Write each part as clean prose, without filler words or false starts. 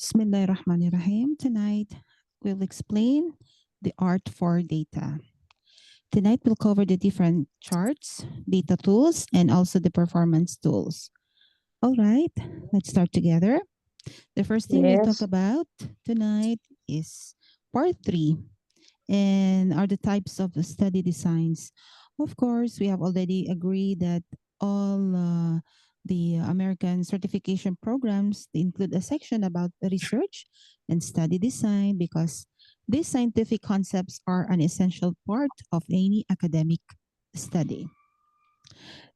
Bismillahirrahmanirrahim. Tonight, we'll explain the art for data. Tonight, we'll cover the different charts, data tools, and also the performance tools. All right, let's start together. The first thing we'll talk Yes, about tonight is part three, and are the types of the study designs. Of course, we have already agreed that all the American certification programs, they include a section about research and study design because these scientific concepts are an essential part of any academic study.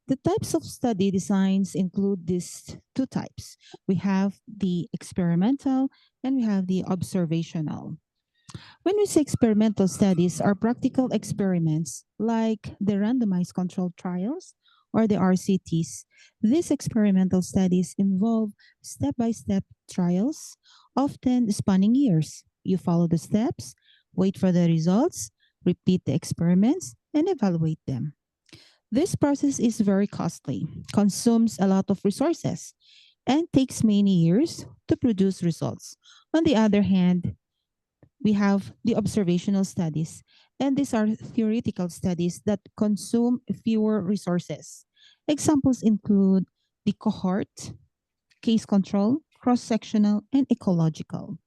The types of study designs include these two types. We have the experimental and we have the observational. When we say experimental studies are practical experiments like the randomized controlled trials or the RCTs, these experimental studies involve step by step trials, often spanning years. You follow the steps, wait for the results, repeat the experiments, and evaluate them. This process is very costly, consumes a lot of resources, and takes many years to produce results. On the other hand, we have the observational studies, and these are theoretical studies that consume fewer resources. Examples include the cohort, case control, cross sectional, and ecological.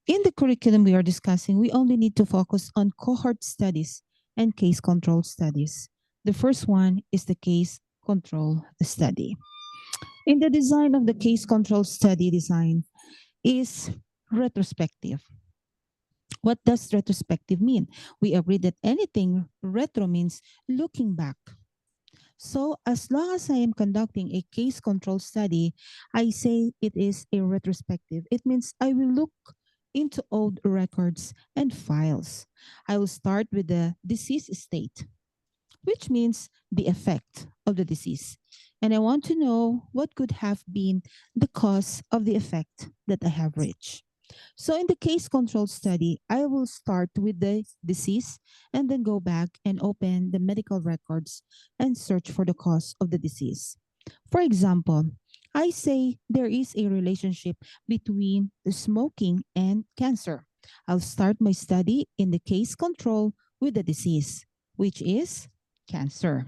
In the curriculum we are discussing, we only need to focus on cohort studies and case control studies. The first one is the case control study. In the design of the case control study design is retrospective. What does retrospective mean? We agree that anything retro means looking back. So, as long as I am conducting a case control study, I say it is a retrospective. It means I will look into old records and files. I will start with the disease state, which means the effect of the disease. And I want to know what could have been the cause of the effect that I have reached. So in the case control study, I will start with the disease and then go back and open the medical records and search for the cause of the disease. For example, I say there is a relationship between the smoking and cancer. I'll start my study in the case control with the disease, which is cancer.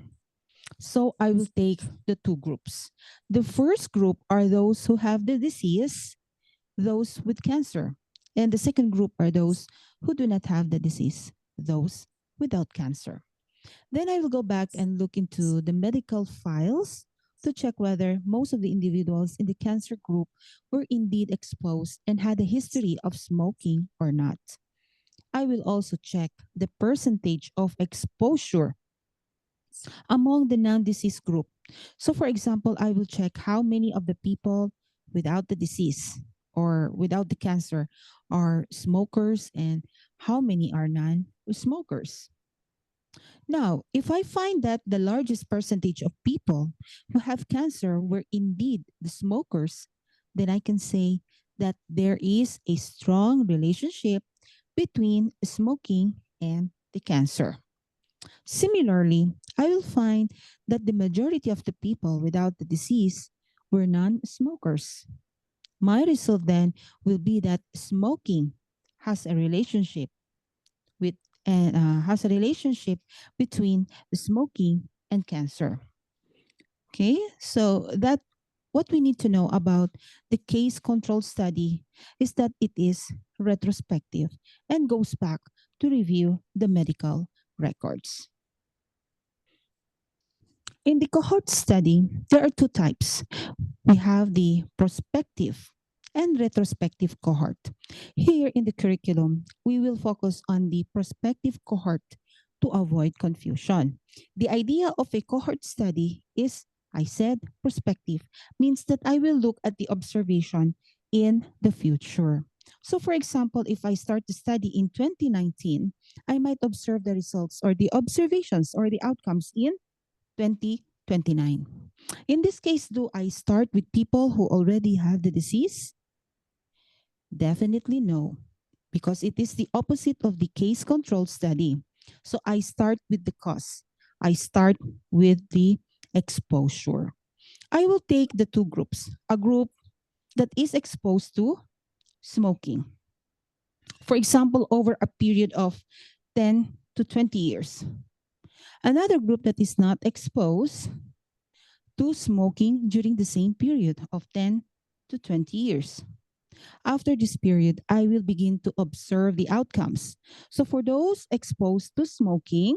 So I will take the two groups. The first group are those who have the disease, those with cancer. And the second group are those who do not have the disease, those without cancer. Then I will go back and look into the medical files to check whether most of the individuals in the cancer group were indeed exposed and had a history of smoking or not. I will also check the percentage of exposure among the non-disease group. So for example, I will check how many of the people without the disease or without the cancer are smokers and how many are non-smokers. Now, if I find that the largest percentage of people who have cancer were indeed the smokers, then I can say that there is a strong relationship between smoking and the cancer. Similarly, I will find that the majority of the people without the disease were non smokers. My result then will be that smoking has a relationship with and has a relationship between the smoking and cancer. Okay, so that what we need to know about the case control study is that it is retrospective and goes back to review the medical records. In the cohort study, there are two types. We have the prospective and retrospective cohort. Here in the curriculum, we will focus on the prospective cohort to avoid confusion. The idea of a cohort study is, I said, prospective, means that I will look at the observation in the future. So, for example, if I start the study in 2019, I might observe the results or the observations or the outcomes in 2029. In this case, do I start with people who already have the disease? Definitely no, because it is the opposite of the case control study. So I start with the cause. I start with the exposure. I will take the two groups, a group that is exposed to smoking. For example, over a period of 10 to 20 years. Another group that is not exposed to smoking during the same period of 10 to 20 years. After this period, I will begin to observe the outcomes. So for those exposed to smoking,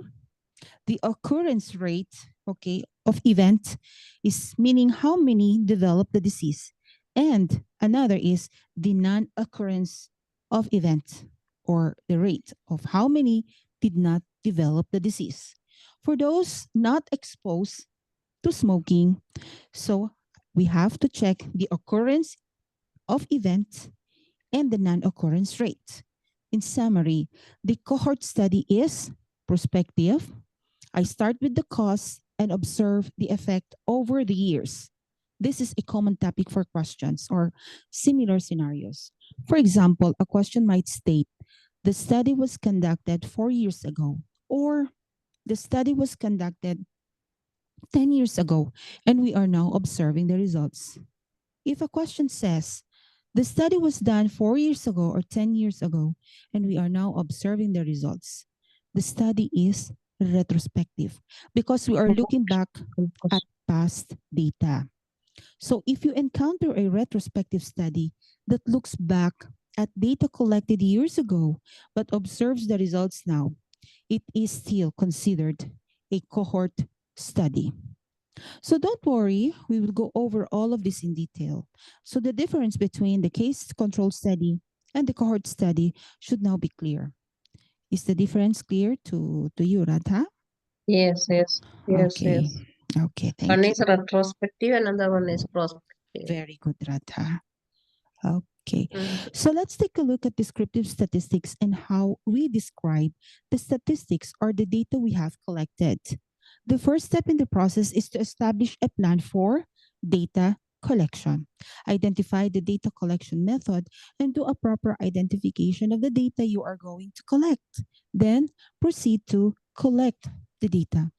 the occurrence rate, okay, of event is meaning how many develop the disease. And another is the non-occurrence of event or the rate of how many did not develop the disease. For those not exposed to smoking, so we have to check the occurrence of event and the non-occurrence rate. In summary, the cohort study is prospective. I start with the cause and observe the effect over the years. This is a common topic for questions or similar scenarios. For example, a question might state, the study was conducted 4 years ago, or the study was conducted 10 years ago, and we are now observing the results. If a question says, the study was done 4 years ago or 10 years ago, and we are now observing the results, the study is retrospective because we are looking back at past data. So if you encounter a retrospective study that looks back at data collected years ago but observes the results now, it is still considered a cohort study. So don't worry, we will go over all of this in detail. So the difference between the case control study and the cohort study should now be clear. Is the difference clear to you, Radha? Yes, yes, yes, Okay. yes. Okay, One thank you. is retrospective, another one is prospective. Very good, Radha. Okay. Mm. So let's take a look at descriptive statistics and how we describe the statistics or the data we have collected. The first step in the process is to establish a plan for data collection. Identify the data collection method and do a proper identification of the data you are going to collect. Then proceed to collect the data.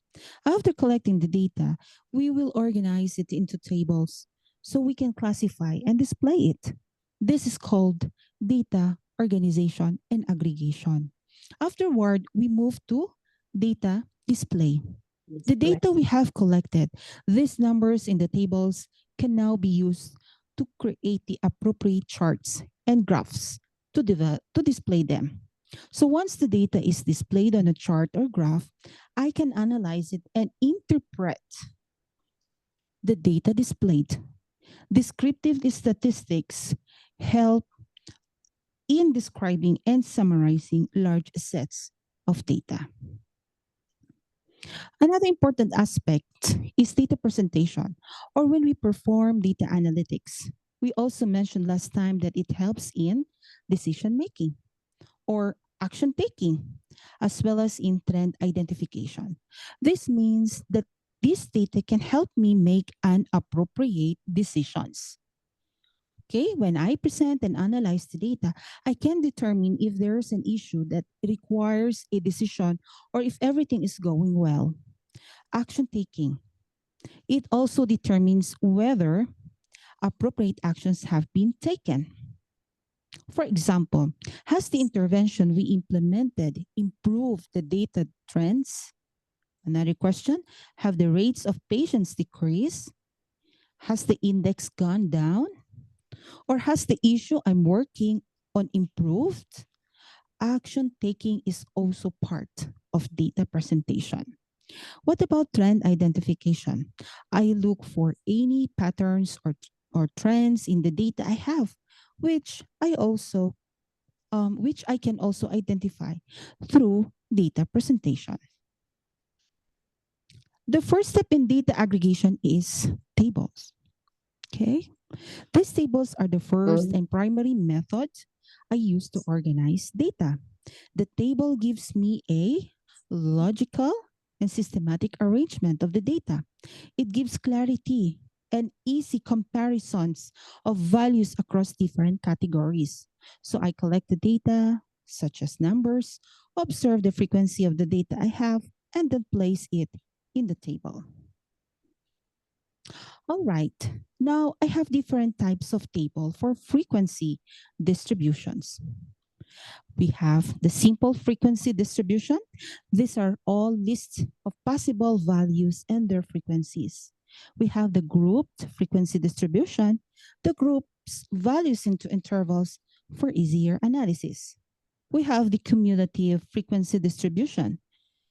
After collecting the data, we will organize it into tables so we can classify and display it. This is called data organization and aggregation. Afterward, we move to data display. The Display. data we have collected, these numbers in the tables can now be used to create the appropriate charts and graphs to display them. So once the data is displayed on a chart or graph, I can analyze it and interpret the data displayed. Descriptive statistics help in describing and summarizing large sets of data. Another important aspect is data presentation, or when we perform data analytics. We also mentioned last time that it helps in decision making or action taking, as well as in trend identification. This means that this data can help me make an appropriate decisions. Okay, when I present and analyze the data, I can determine if there's an issue that requires a decision or if everything is going well. Action taking. It also determines whether appropriate actions have been taken. For example, has the intervention we implemented improved the data trends? Another question, have the rates of patients decreased? Has the index gone down? Or has the issue I'm working on improved? Action taking is also part of data presentation. What about trend identification? I look for any patterns or trends in the data I have, which I can also identify through data presentation. The first step in data aggregation is tables. Okay. These tables are the first Mm. and primary method I use to organize data. The table gives me a logical and systematic arrangement of the data. It gives clarity and easy comparisons of values across different categories. So I collect the data, such as numbers, observe the frequency of the data I have, and then place it in the table. All right. Now I have different types of table for frequency distributions. We have the simple frequency distribution. These are all lists of possible values and their frequencies. We have the grouped frequency distribution. The groups values into intervals for easier analysis. We have the cumulative frequency distribution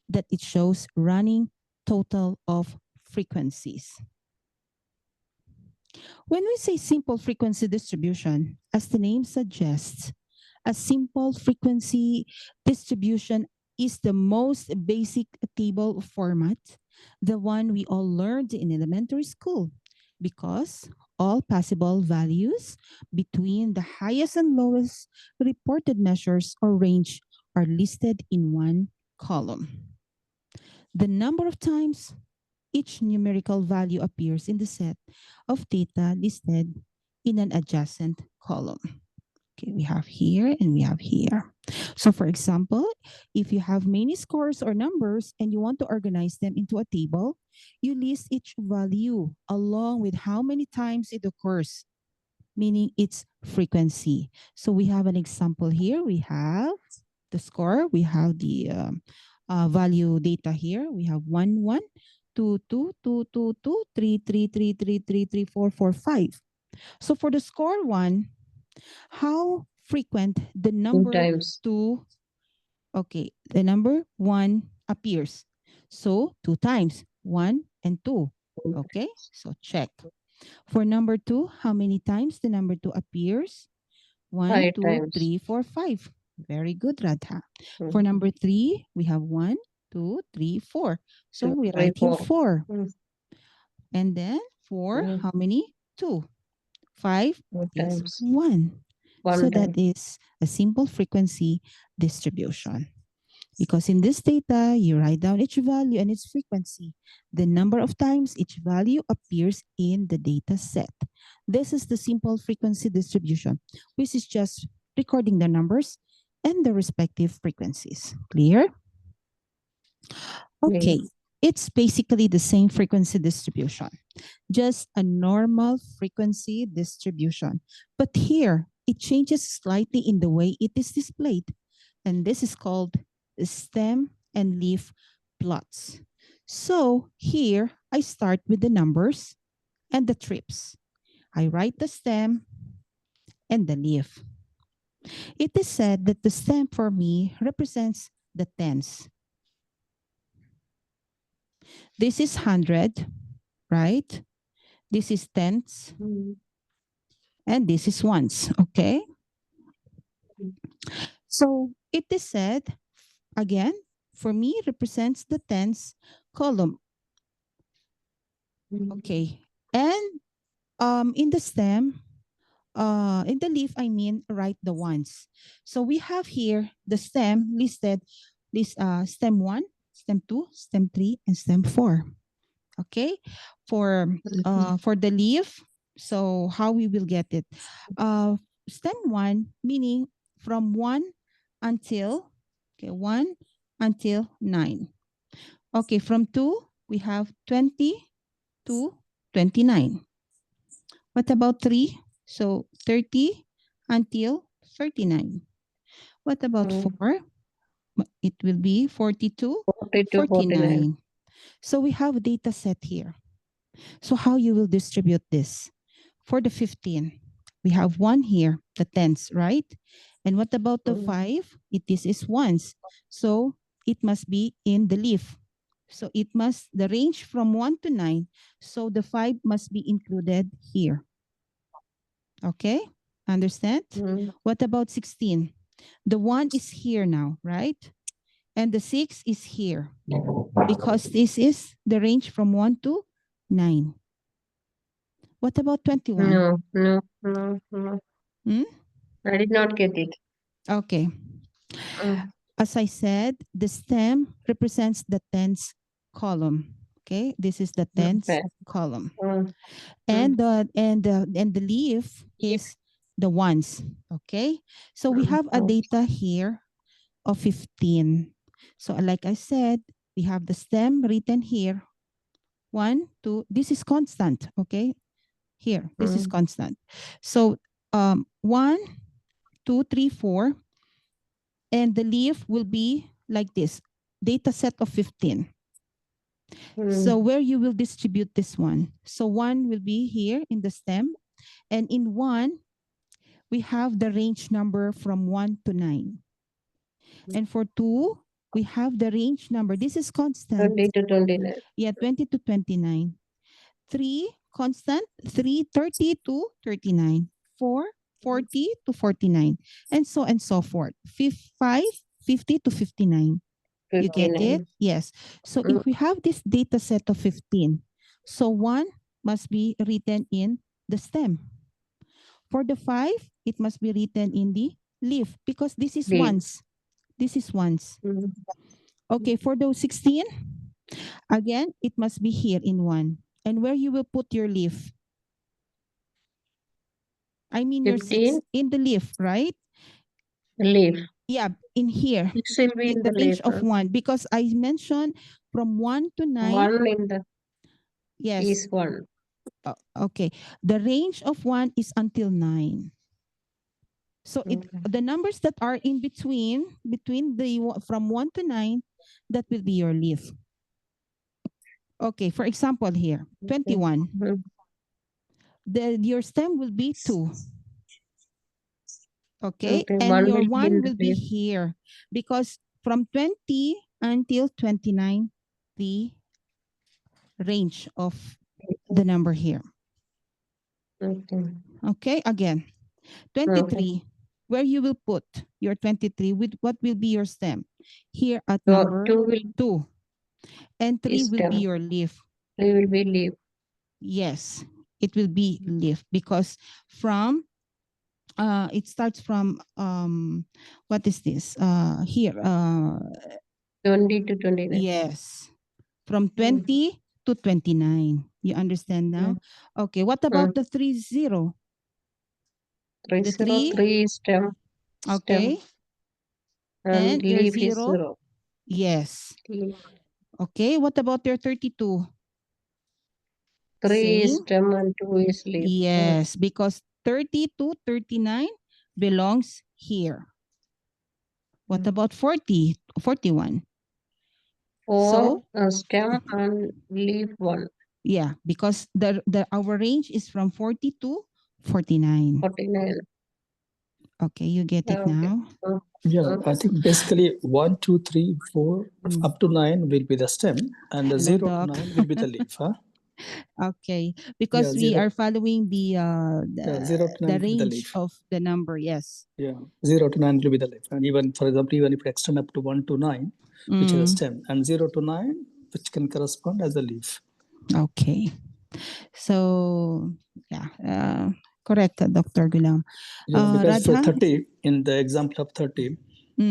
that it shows running total of frequencies. When we say simple frequency distribution, as the name suggests, a simple frequency distribution is the most basic table format, the one we all learned in elementary school, because all possible values between the highest and lowest reported measures or range are listed in one column. The number of times each numerical value appears in the set of data listed in an adjacent column. Okay, we have here and we have here. So for example, if you have many scores or numbers and you want to organize them into a table, you list each value along with how many times it occurs, meaning its frequency. So we have an example here. We have the score. We have the value data here. We have 1, 1, 2, 2, 2, 2, 2, 3, 3, 3, 3, 3, 3, 4, 4, 5. So for the score 1, how frequent the Two number times. 2, okay, the number 1 appears. So 2 times, 1 and 2. Okay, so check. For number 2, how many times the number 2 appears? 1, Five 2, times. 3, 4, 5. Very good, Radha. For Mm. number 3, we have 1, 2, 3, 4. So Two, we three, write here four. 4. Mm. And then for Mm. how many? 2. 5 Two is times. 1. So One that time. is a simple frequency distribution. Because in this data, you write down each value and its frequency, the number of times each value appears in the data set. This is the simple frequency distribution, which is just recording the numbers and the respective frequencies. Clear? Yeah. Okay, it's basically the same frequency distribution, just a normal frequency distribution. But here, it changes slightly in the way it is displayed. And this is called stem and leaf plots. So here, I start with the numbers and the trips. I write the stem and the leaf. It is said that the stem for me represents the tens. This is 100, right? This is tenths, Mm. and this is ones, okay? So it is said, again, for me, represents the tens column, Mm. okay? And in the stem, in the leaf, I mean, write the ones. So we have here the stem listed, this stem 1, stem 2, stem 3, and stem 4. Okay, for the leaf, so how we will get it? Stem 1 meaning from 1 until, okay, 1 until 9. Okay, from 2 we have 20 to 29. What about 3? So 30 until 39. What about Mm. 4? It will be 42, 40 to 49. 49. So we have a data set here. So how you will distribute this? For the 15, we have 1 here, the tens, right? And what about the Mm. 5? It is ones. So it must be in the leaf. So it must, the range from 1 to 9. So the 5 must be included here. Okay? Understand? Mm. What about 16? The 1 is here now, right? And the 6 is here because this is the range from 1 to 9. What about 21? No, no, no, no. Hmm? I did not get it. Okay. Mm. As I said, the stem represents the tens column. Okay, this is the tens Okay. column, Mm. and Mm. the leaf is the ones. Okay, so we Mm. have a Mm. data here of 15. So like I said, we have the stem written here 1, 2, this is constant, okay? Here, this is constant. So 1, 2, 3, 4, and the leaf will be like this, data set of 15. So where you will distribute this one. So 1 will be here in the stem, and in 1, we have the range number from 1 to 9. And for 2, we have the range number. This is constant. 20 to 29. Yeah, 20 to 29. 3, constant, 3, 30 to 39. 4, 40 to 49. And so forth. 5, 50 to 59. You get it? 59. Yes. So if we have this data set of 15, so 1 must be written in the stem. For the 5, it must be written in the leaf because this is Leaf. ones. This is ones. Okay, for those 16, again, it must be here in 1. And where you will put your leaf? I mean your 6 15. in the leaf, right? Leaf. Yeah, in here. It will be in The the range leaf. of 1 because I mentioned from 1 to 9. 1 in the Yes. is 1. Okay. The range of 1 is until 9. So the numbers that are in between the from 1 to 9, that will be your leaf. Okay, for example here, 21. Your stem will be 2. Okay, and your 1 will be here because from 20 until 29, the range of the number here. Okay, again, 23, where you will put your 23, with what will be your stem? Here at number 2. And 3 will be your leaf. 3 will be leaf. Yes, it will be leaf because from it starts from what is this? Here 20 to 29. Yes. From 20 to 29. You understand now? Okay, what about the 30? 303 stem. Okay. And your leaf is 0? 0. Yes. Leaf. Okay, what about your 32? 3 is stem and 2 is leaf. Yes, because 30 to 39 belongs here. What about 40, 41? 4 stem and leaf 1. Yeah, because our range is from 40 to 49. 49. Okay, you get it now? Yeah, I think basically 1, 2, 3, 4, up to 9 will be the stem, and the 0 to 9 will be the leaf. Huh? Okay, because we are following the 0 to 9 will be the range leaf. of the number, yes. Yeah, 0 to 9 will be the leaf. And even, for example, even if you extend up to 1 to 9, which is a stem, and 0 to 9, which can correspond as a leaf. Okay. So, yeah, correct, Dr. Gulam. Yeah, because for Radha? 30, in the example of 30,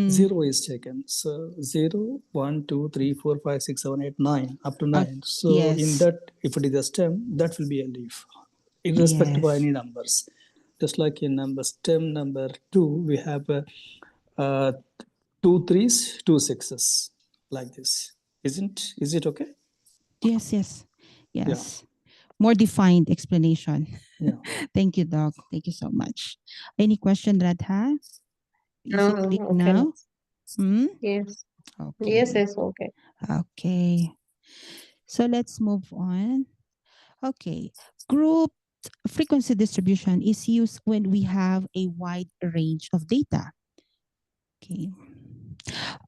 0 is taken. So 0, 1, 2, 3, 4, 5, 6, 7, 8, 9, up to 9. So in that, if it is a stem, that will be a leaf, irrespective of any numbers. Just like in stem number 2, we have 2 3s, 2 6s, like this. Is it okay? Yes. Yeah. More defined explanation. Yeah. Thank you, Doc. Thank you so much. Any question, Radha? Is it clear Okay. now? Yes. Okay. Yes, okay. Okay. So let's move on. Okay. Group frequency distribution is used when we have a wide range of data. Okay.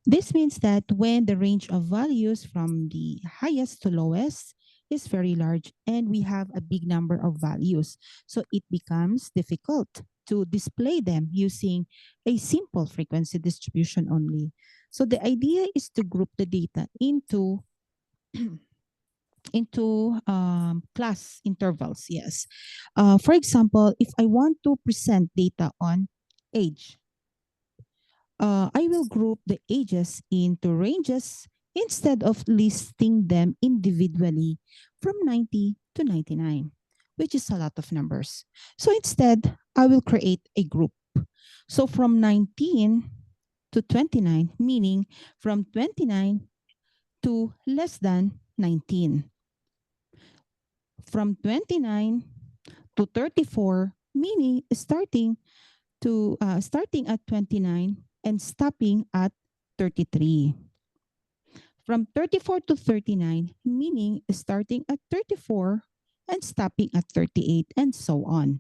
This means that when the range of values from the highest to lowest is very large and we have a big number of values, so it becomes difficult to display them using a simple frequency distribution only. So the idea is to group the data into class intervals. Yes. For example, if I want to present data on age, I will group the ages into ranges instead of listing them individually from 90 to 99, which is a lot of numbers. So instead, I will create a group. So from 19 to 29, meaning from 29 to less than 19. from 29 to 34, meaning starting at 29 and stopping at 33. From 34 to 39, meaning starting at 34 and stopping at 38, and so on.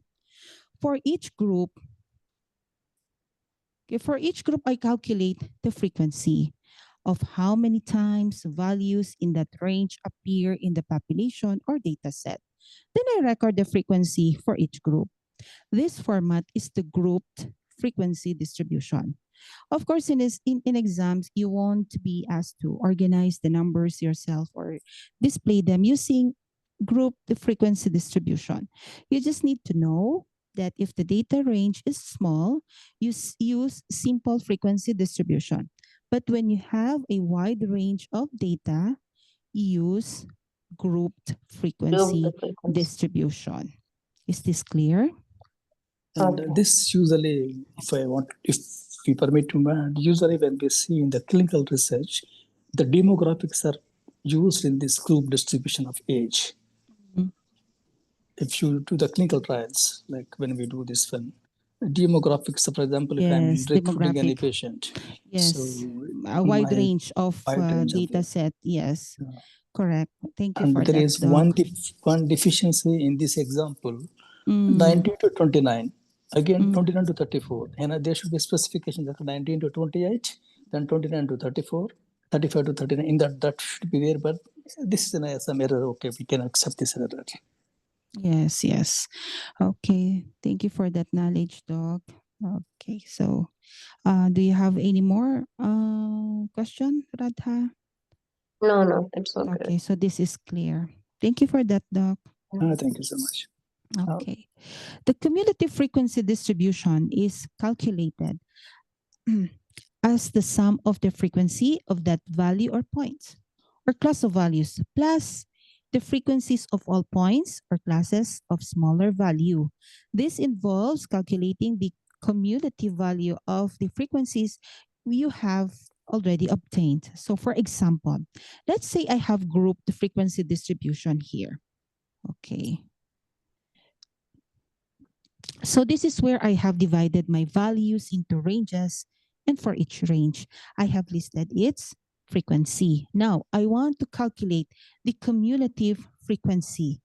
For each group, I calculate the frequency of how many times values in that range appear in the population or data set. Then I record the frequency for each group. This format is the grouped frequency distribution. Of course, in exams, you won't be asked to organize the numbers yourself or display them using group the frequency distribution. You just need to know that if the data range is small, use simple frequency distribution. But when you have a wide range of data, use grouped Group frequency the frequency. distribution. Is this clear? And Okay. this usually, if we permit to add, usually when we see in the clinical research, the demographics are used in this group distribution of age. Mhm. If you do the clinical trials, like when we do this one, demographics, for example, if I'm Yes, recruiting any demographic. patient, so Yes, a wide my range of wide range of data it. set. Yes, correct. Thank you And for there that, is Doc. one deficiency in this example, Mm, 19 to 29, again mm. 29 to 34, and there should be specification that 19 to 28, then 29 to 34, 35 to 39. In that should be there, but this is some error. Okay, we can accept this error. Yes, yes. Okay, thank you for that knowledge, Doc. Okay, so do you have any more question, Radha? No, no, it's okay. Okay, so this is clear. Thank you for that, Doc. Thank you so much. Okay. The cumulative frequency distribution is calculated as the sum of the frequency of that value or points or class of values plus the frequencies of all points or classes of smaller value. This involves calculating the cumulative value of the frequencies you have already obtained. So for example, let's say I have grouped the frequency distribution here. Okay. So this is where I have divided my values into ranges, and for each range, I have listed its frequency. Now, I want to calculate the cumulative frequency.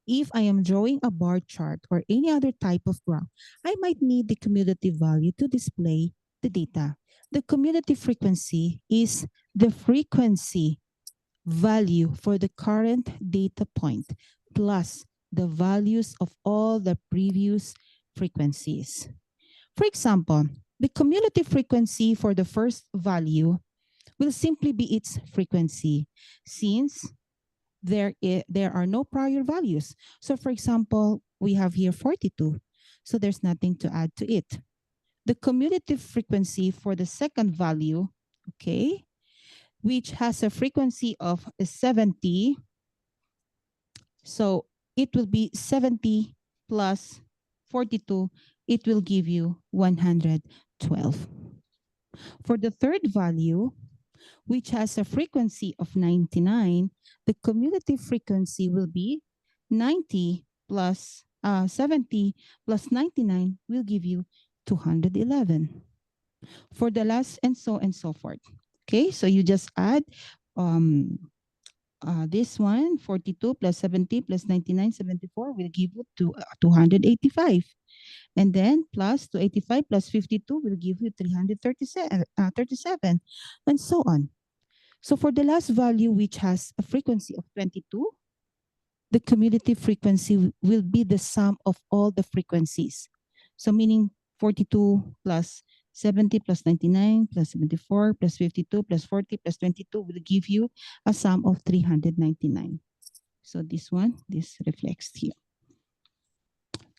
If I am drawing a bar chart or any other type of graph, I might need the cumulative value to display the data. The cumulative frequency is the frequency value for the current data point plus the values of all the previous frequencies. For example, the cumulative frequency for the first value will simply be its frequency since there are no prior values. So for example, we have here 42. So there's nothing to add to it. The cumulative frequency for the second value, okay, which has a frequency of 70. So it will be 70 plus 42. It will give you 112. For the third value, which has a frequency of 99, the cumulative frequency will be 90 plus 70 plus 99 will give you 211. For the last and so forth. Okay, so you just add um, this one, 42 plus 70 plus 99, 74 will give you 285. And then plus 285 plus 52 will give you 337, 37, and so on. So for the last value, which has a frequency of 22, the cumulative frequency will be the sum of all the frequencies. So meaning 42 plus 70 plus 99 plus 74 plus 52 plus 40 plus 22 will give you a sum of 399. So this reflects here.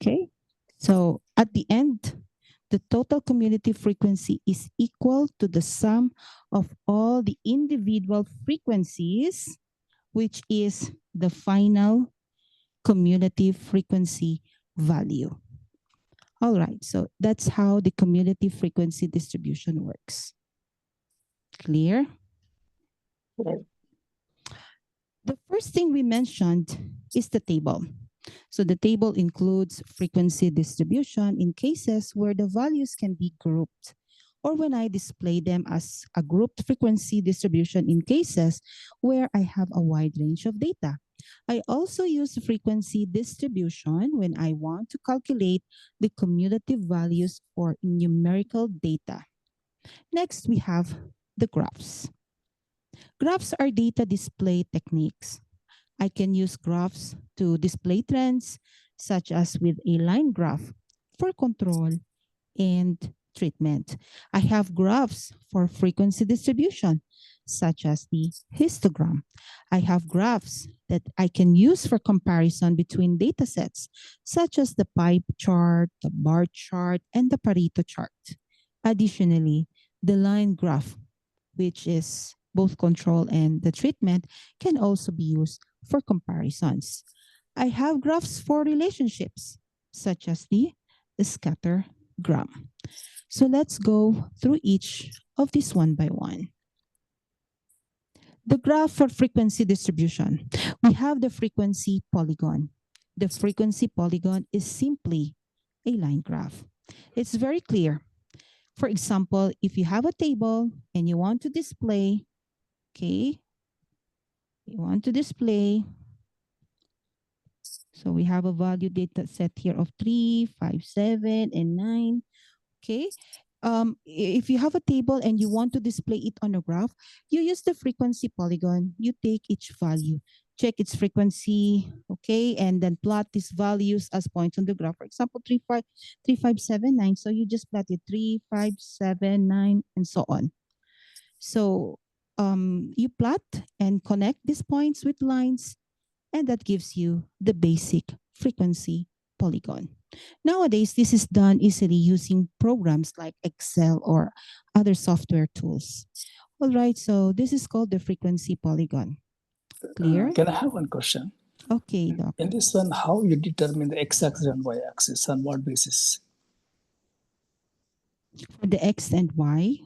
Okay. So at the end, the total cumulative frequency is equal to the sum of all the individual frequencies, which is the final cumulative frequency value. All right, so that's how the cumulative frequency distribution works. Clear? Yes. The first thing we mentioned is the table. So the table includes frequency distribution in cases where the values can be grouped, or when I display them as a grouped frequency distribution in cases where I have a wide range of data. I also use frequency distribution when I want to calculate the cumulative values for numerical data. Next, we have the graphs. Graphs are data display techniques. I can use graphs to display trends, such as with a line graph for control and treatment. I have graphs for frequency distribution, such as the histogram. I have graphs that I can use for comparison between data sets, such as the pie chart, the bar chart, and the Pareto chart. Additionally, the line graph, which is both control and the treatment, can also be used for comparisons. I have graphs for relationships, such as the scattergram. So let's go through each of these one by one. The graph for frequency distribution. We have the frequency polygon. The frequency polygon is simply a line graph. It's very clear. For example, if you have a table and you want to display, okay, you want to display, so we have a value data set here of 3, 5, 7, and 9, okay? If you have a table and you want to display it on a graph, you use the frequency polygon. You take each value, check its frequency, okay, and then plot these values as points on the graph. For example, 3, 5, 7, 9. So you just plot it 3, 5, 7, 9, and so on. So you plot and connect these points with lines, and that gives you the basic frequency polygon. Nowadays, this is done easily using programs like Excel or other software tools. All right, so this is called the frequency polygon. Clear? Can I have one question? Okay, Doc. In this one, how you determine the x-axis and y-axis, on what basis? For the X and Y.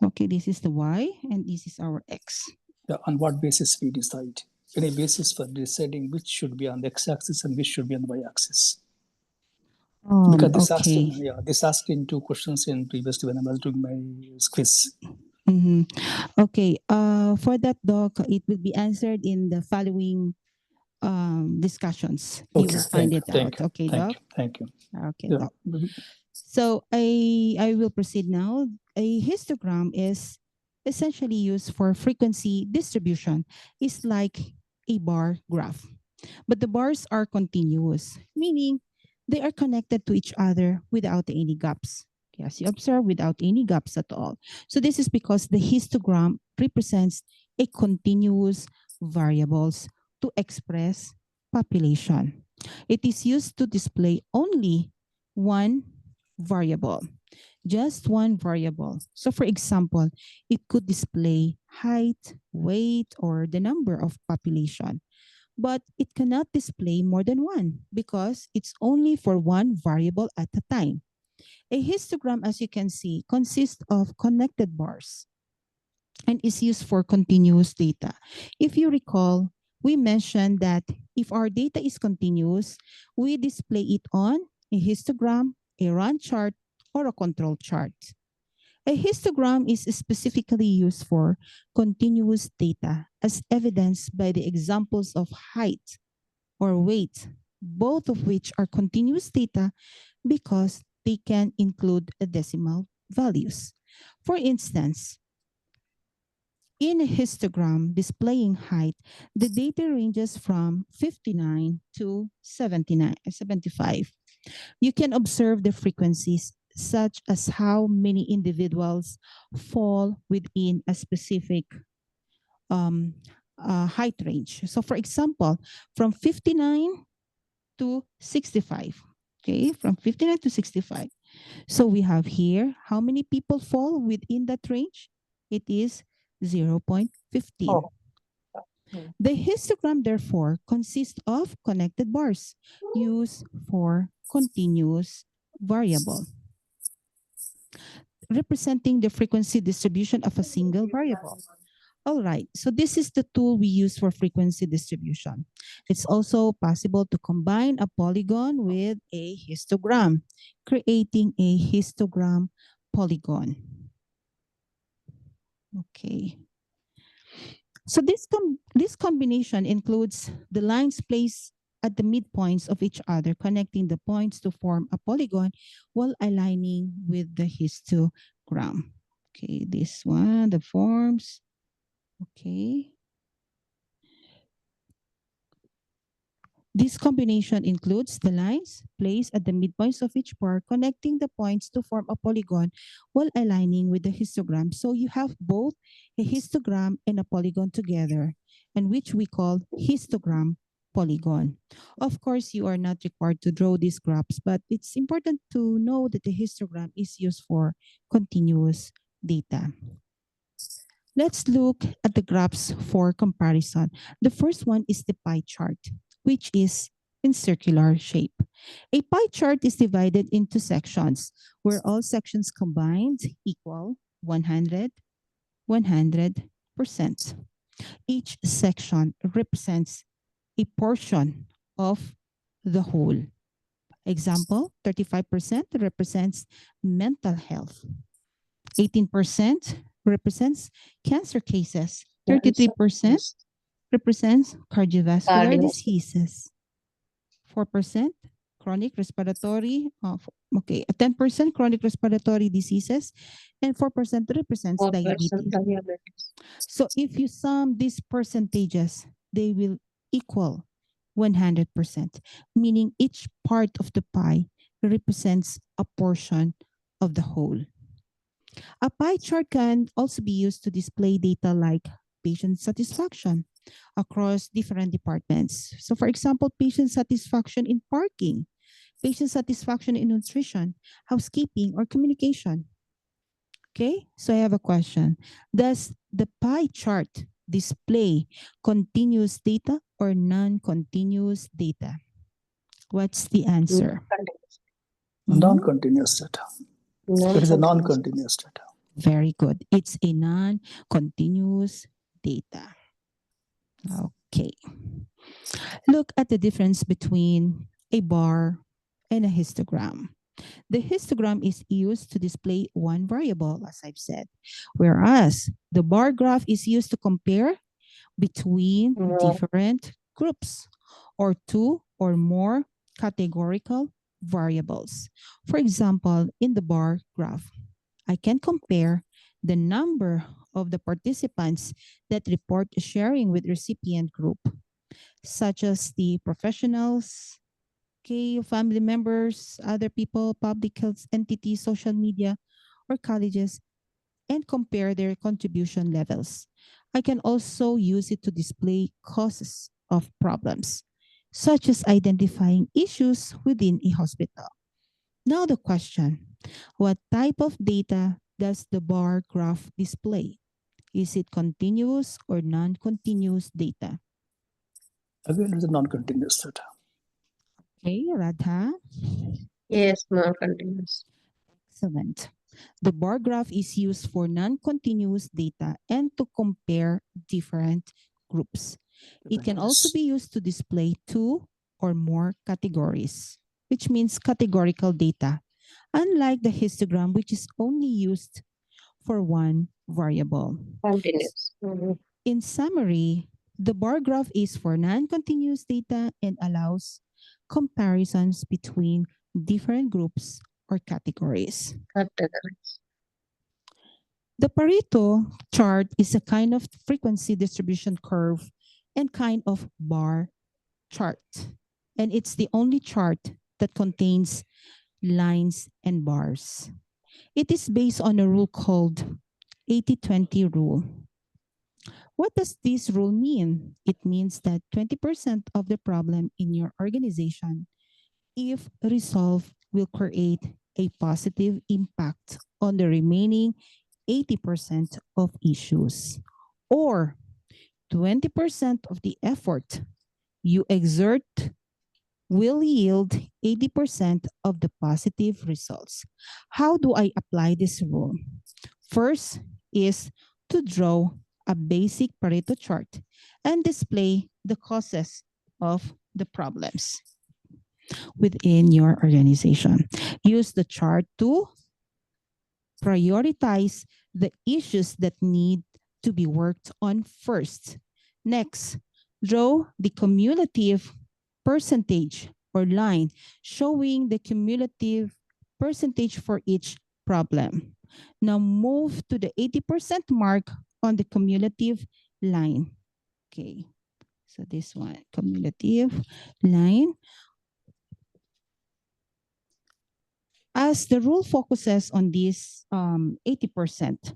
Okay, this is the Y and this is our X. Yeah, on what basis we decide? Any basis for deciding which should be on the x-axis and which should be on the y-axis? Because this asked in two questions in previously when I was doing my quiz. Okay, for that, Doc, it will be answered in the following discussions. You will find it out. Okay, Doc? Thank you. Okay, Doc. So I will proceed now. A histogram is essentially used for frequency distribution. It's like a bar graph, but the bars are continuous, meaning they are connected to each other without any gaps. As you observe, without any gaps at all. So this is because the histogram represents a continuous variables to express population. It is used to display only one variable, just one variable. So for example, it could display height, weight, or the number of population, but it cannot display more than one because it's only for one variable at a time. A histogram, as you can see, consists of connected bars and is used for continuous data. If you recall, we mentioned that if our data is continuous, we display it on a histogram, a run chart, or a control chart. A histogram is specifically used for continuous data as evidenced by the examples of height or weight, both of which are continuous data because they can include decimal values. For instance, in a histogram displaying height, the data ranges from 59 to 75. You can observe the frequencies such as how many individuals fall within a specific height range. So for example, from 59 to 65, okay, from 59 to 65. So we have here, how many people fall within that range? It is 0.15. Oh. The histogram, therefore, consists of connected bars used for continuous variable, representing the frequency distribution of a single variable. All right, so this is the tool we use for frequency distribution. It's also possible to combine a polygon with a histogram, creating a histogram polygon. Okay. So this combination includes the lines placed at the midpoints of each other, connecting the points to form a polygon while aligning with the histogram. Okay, this one, the forms. Okay. This combination includes the lines placed at the midpoints of each bar, connecting the points to form a polygon while aligning with the histogram. So you have both a histogram and a polygon together, and which we call histogram polygon. Of course, you are not required to draw these graphs, but it's important to know that the histogram is used for continuous data. Let's look at the graphs for comparison. The first one is the pie chart, which is in circular shape. A pie chart is divided into sections where all sections combined equal 100, 100%. Each section represents a portion of the whole. Example, 35% represents mental health. 18% represents cancer cases. 33% represents cardiovascular Cardio. diseases. 4% chronic respiratory, 10% chronic respiratory diseases, and 4% represents 4% diabetes. diabetes. So if you sum these percentages, they will equal 100%, meaning each part of the pie represents a portion of the whole. A pie chart can also be used to display data like patient satisfaction across different departments. So for example, patient satisfaction in parking, patient satisfaction in nutrition, housekeeping, or communication. Okay, so I have a question. Does the pie chart display continuous data or non-continuous data? What's the answer? Non-continuous data. It is a non-continuous data. Very good. It's a non-continuous data. Okay. Look at the difference between a bar and a histogram. The histogram is used to display one variable, as I've said, whereas the bar graph is used to compare between different groups or two or more categorical variables. For example, in the bar graph, I can compare the number of the participants that report sharing with recipient group, such as the professionals, okay, family members, other people, public health entities, social media, or colleges, and compare their contribution levels. I can also use it to display causes of problems, such as identifying issues within a hospital. Now the question, what type of data does the bar graph display? Is it continuous or non-continuous data? Again, it's a non-continuous data. Okay, Radha. Yes, non-continuous. Excellent. The bar graph is used for non-continuous data and to compare different groups. It can also be used to display two or more categories, which means categorical data, unlike the histogram, which is only used for one variable. Continuous. In summary, the bar graph is for non-continuous data and allows comparisons between different groups or categories. Categories. The Pareto chart is a kind of frequency distribution curve and kind of bar chart. And it's the only chart that contains lines and bars. It is based on a rule called 80-20 rule. What does this rule mean? It means that 20% of the problem in your organization, if resolved, will create a positive impact on the remaining 80% of issues, or 20% of the effort you exert will yield 80% of the positive results. How do I apply this rule? First is to draw a basic Pareto chart and display the causes of the problems within your organization. Use the chart to prioritize the issues that need to be worked on first. Next, draw the cumulative percentage or line showing the cumulative percentage for each problem. Now move to the 80% mark on the cumulative line. Okay, so this one, cumulative line. As the rule focuses on this 80%,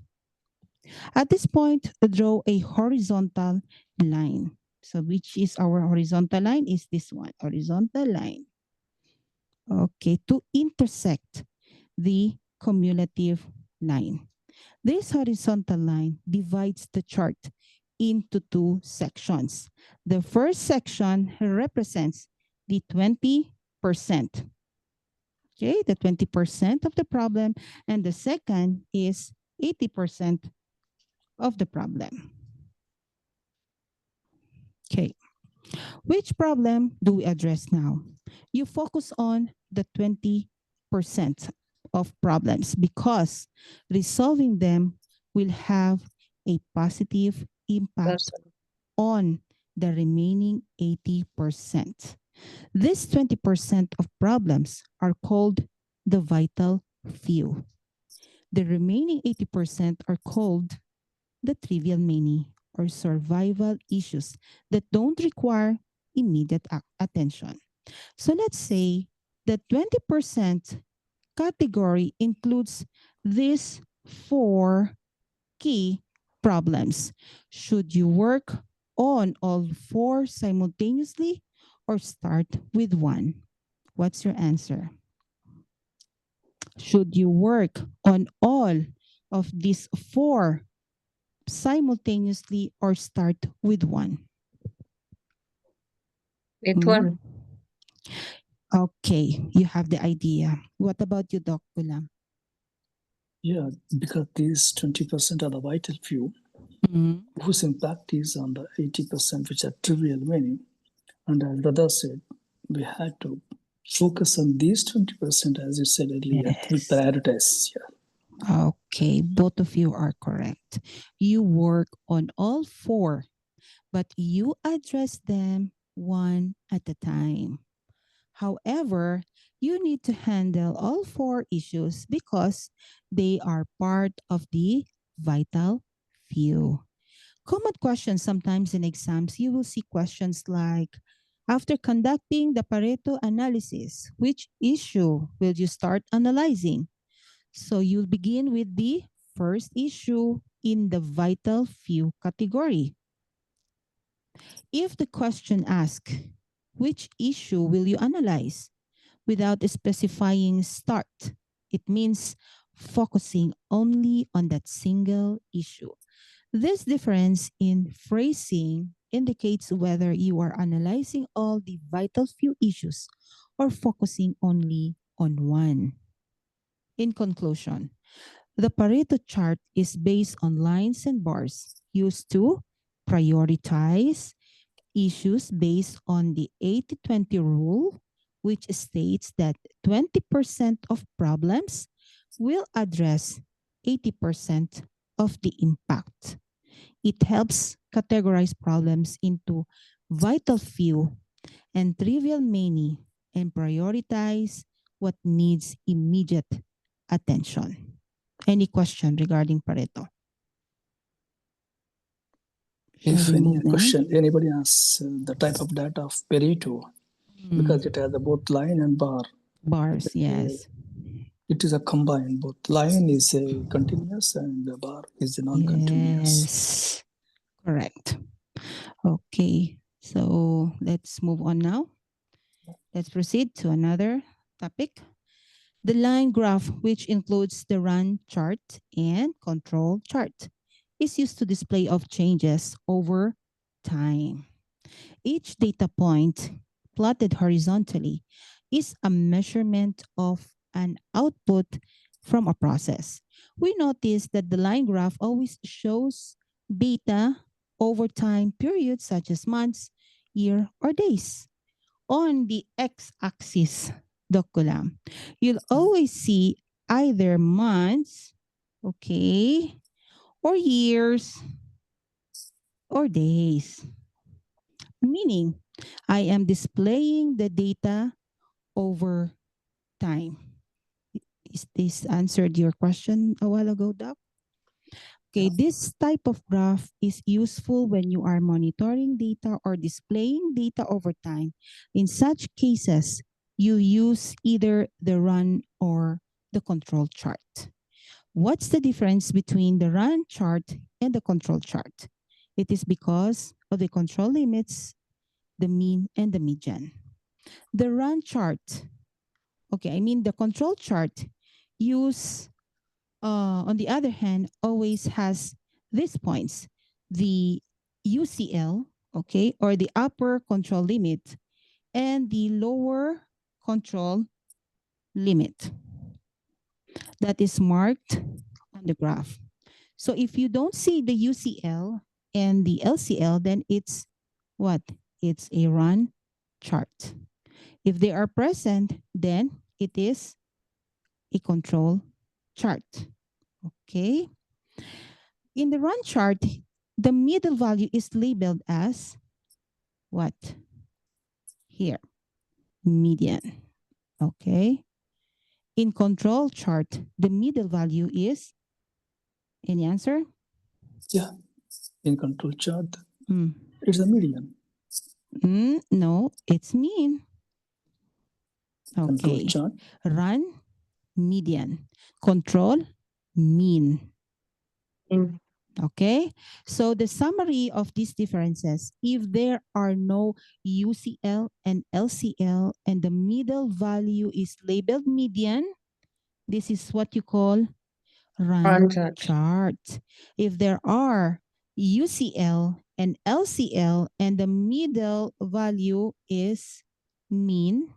at this point, draw a horizontal line. So which is our horizontal line is this one, horizontal line. Okay, to intersect the cumulative line. This horizontal line divides the chart into two sections. The first section represents the 20%. Okay, the 20% of the problem, and the second is 80% of the problem. Okay, which problem do we address now? You focus on the 20% of problems because resolving them will have a positive impact Person. on the remaining 80%. These 20% of problems are called the vital few. The remaining 80% are called the trivial many or survival issues that don't require immediate attention. So let's say the 20% category includes these four key problems. Should you work on all four simultaneously or start with one? What's your answer? Should you work on all of these four simultaneously or start with one? With one. Okay, you have the idea. What about you, Doc Gulam? Yeah, because these 20% are the vital few, whose impact is on the 80%, which are trivial many. And as Dada said, we had to focus on these 20%, as you said earlier, we Yes. prioritize. Yeah. Okay, both of you are correct. You work on all four, but you address them one at a time. However, you need to handle all four issues because they are part of the vital few. Common questions sometimes in exams, you will see questions like, after conducting the Pareto analysis, which issue will you start analyzing? So you'll begin with the first issue in the vital few category. If the question asks, which issue will you analyze? Without specifying start, it means focusing only on that single issue. This difference in phrasing indicates whether you are analyzing all the vital few issues or focusing only on one. In conclusion, the Pareto chart is based on lines and bars used to prioritize issues based on the 80-20 rule, which states that 20% of problems will address 80% of the impact. It helps categorize problems into vital few and trivial many and prioritize what needs immediate attention. Any question regarding Pareto? If any question, anybody asks the type of data of Pareto, because it has both line and bar. Bars, yes. It is a combined, both line is a continuous and the bar is a non-continuous. Yes, correct. Okay, so let's move on now. Let's proceed to another topic. The line graph, which includes the run chart and control chart, is used to display of changes over time. Each data point plotted horizontally is a measurement of an output from a process. We notice that the line graph always shows data over time periods such as months, year, or days. On the x-axis, Dokulam, you'll always see either months, okay, or years, or days. Meaning, I am displaying the data over time. Is this answered your question a while ago, Doc? Okay, Yeah. this type of graph is useful when you are monitoring data or displaying data over time. In such cases, you use either the run or the control chart. What's the difference between the run chart and the control chart? It is because of the control limits, the mean, and the median. The run chart, the control chart use on the other hand, always has these points, the UCL, okay, or the upper control limit, and the lower control limit that is marked on the graph. So if you don't see the UCL and the LCL, then it's what? It's a run chart. If they are present, then it is a control chart. Okay. In the run chart, the middle value is labeled as what? Here, median. Okay. In control chart, the middle value is any answer? Yeah. In control chart, Mm. it's a median. No, it's mean. Control Okay. chart. Run, median. Control, mean. Mm. Okay, so the summary of these differences, if there are no UCL and LCL and the middle value is labeled median, this is what you call run Run chart. chart. If there are UCL and LCL and the middle value is mean,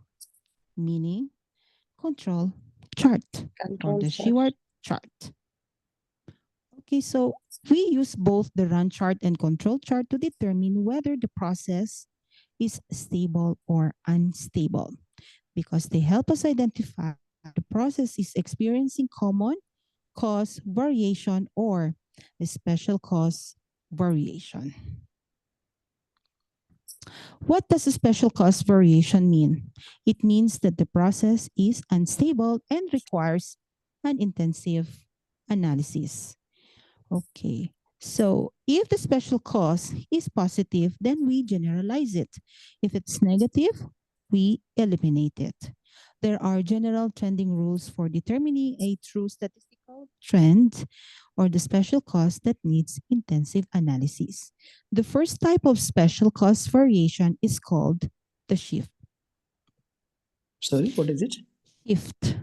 meaning control chart or Control the chart. Shewhart chart. Okay, so we use both the run chart and control chart to determine whether the process is stable or unstable because they help us identify the process is experiencing common cause variation or a special cause variation. What does a special cause variation mean? It means that the process is unstable and requires an intensive analysis. Okay. So if the special cause is positive, then we generalize it. If it's negative, we eliminate it. There are general trending rules for determining a true statistical trend or the special cause that needs intensive analysis. The first type of special cause variation is called the shift. Sorry, what is it? Shift.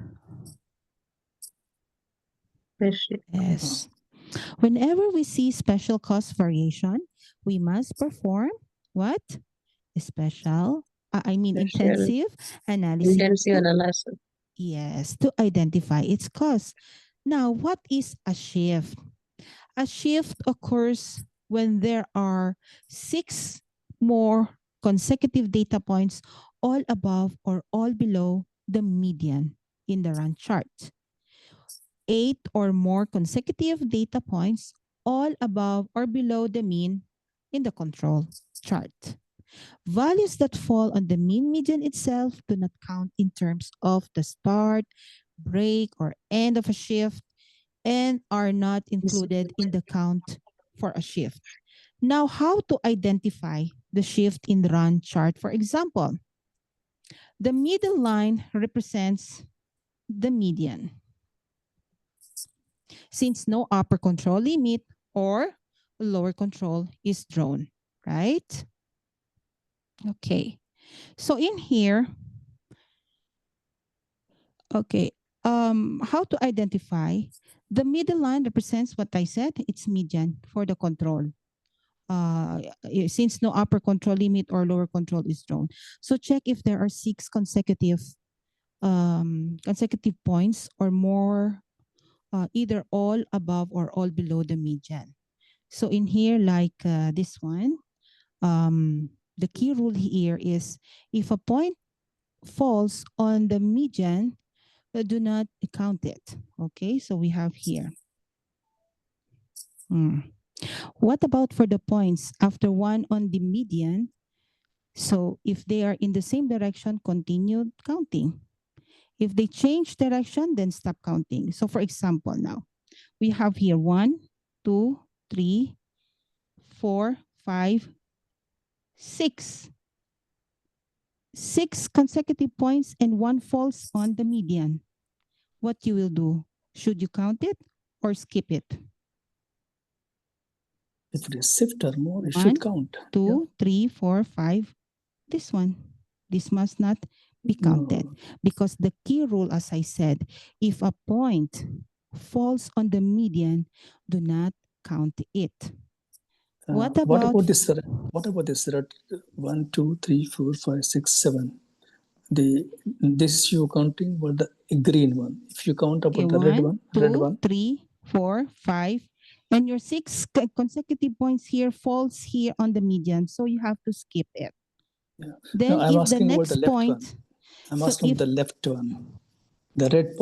Spaceship. Yes. Whenever we see special cause variation, we must perform what? Special, Spatial intensive analysis intensive to, analysis. yes, to identify its cause. Now, what is a shift? A shift occurs when there are 6 more consecutive data points all above or all below the median in the run chart. 8 or more consecutive data points all above or below the mean in the control chart. Values that fall on the mean median itself do not count in terms of the start, break, or end of a shift and are not included in the count for a shift. Now, how to identify the shift in the run chart? For example, the middle line represents the median. Since no upper control limit or lower control is drawn, right? Okay. So in here, okay, how to identify the middle line represents what I said, it's median for the control. Since no upper control limit or lower control is drawn. So check if there are 6 consecutive points or more, either all above or all below the median. So in here, like this one, the key rule here is if a point falls on the median, do not count it. Okay, so we have here. What about for the points after one on the median? So if they are in the same direction, continue counting. If they change direction, then stop counting. So for example, now we have here 1, 2, 3, 4, 5, 6. 6 consecutive points and one falls on the median. What you will do? Should you count it or skip it? If it is shift or more, you 1, should count. 2, 3, 4, 5. This one. This must not be counted because the key rule, as I said, if a point falls on the median, do not count it. What about this? What about this? 1, 2, 3, 4, 5, 6, 7. This you counting for the green one. If you count about the red one, 2, 3, 4, 5, and your 6 consecutive points here falls here on the median, so you have to skip it. Yeah. Then no, I'm if asking the about next the left point, one. I'm asking the left one, the red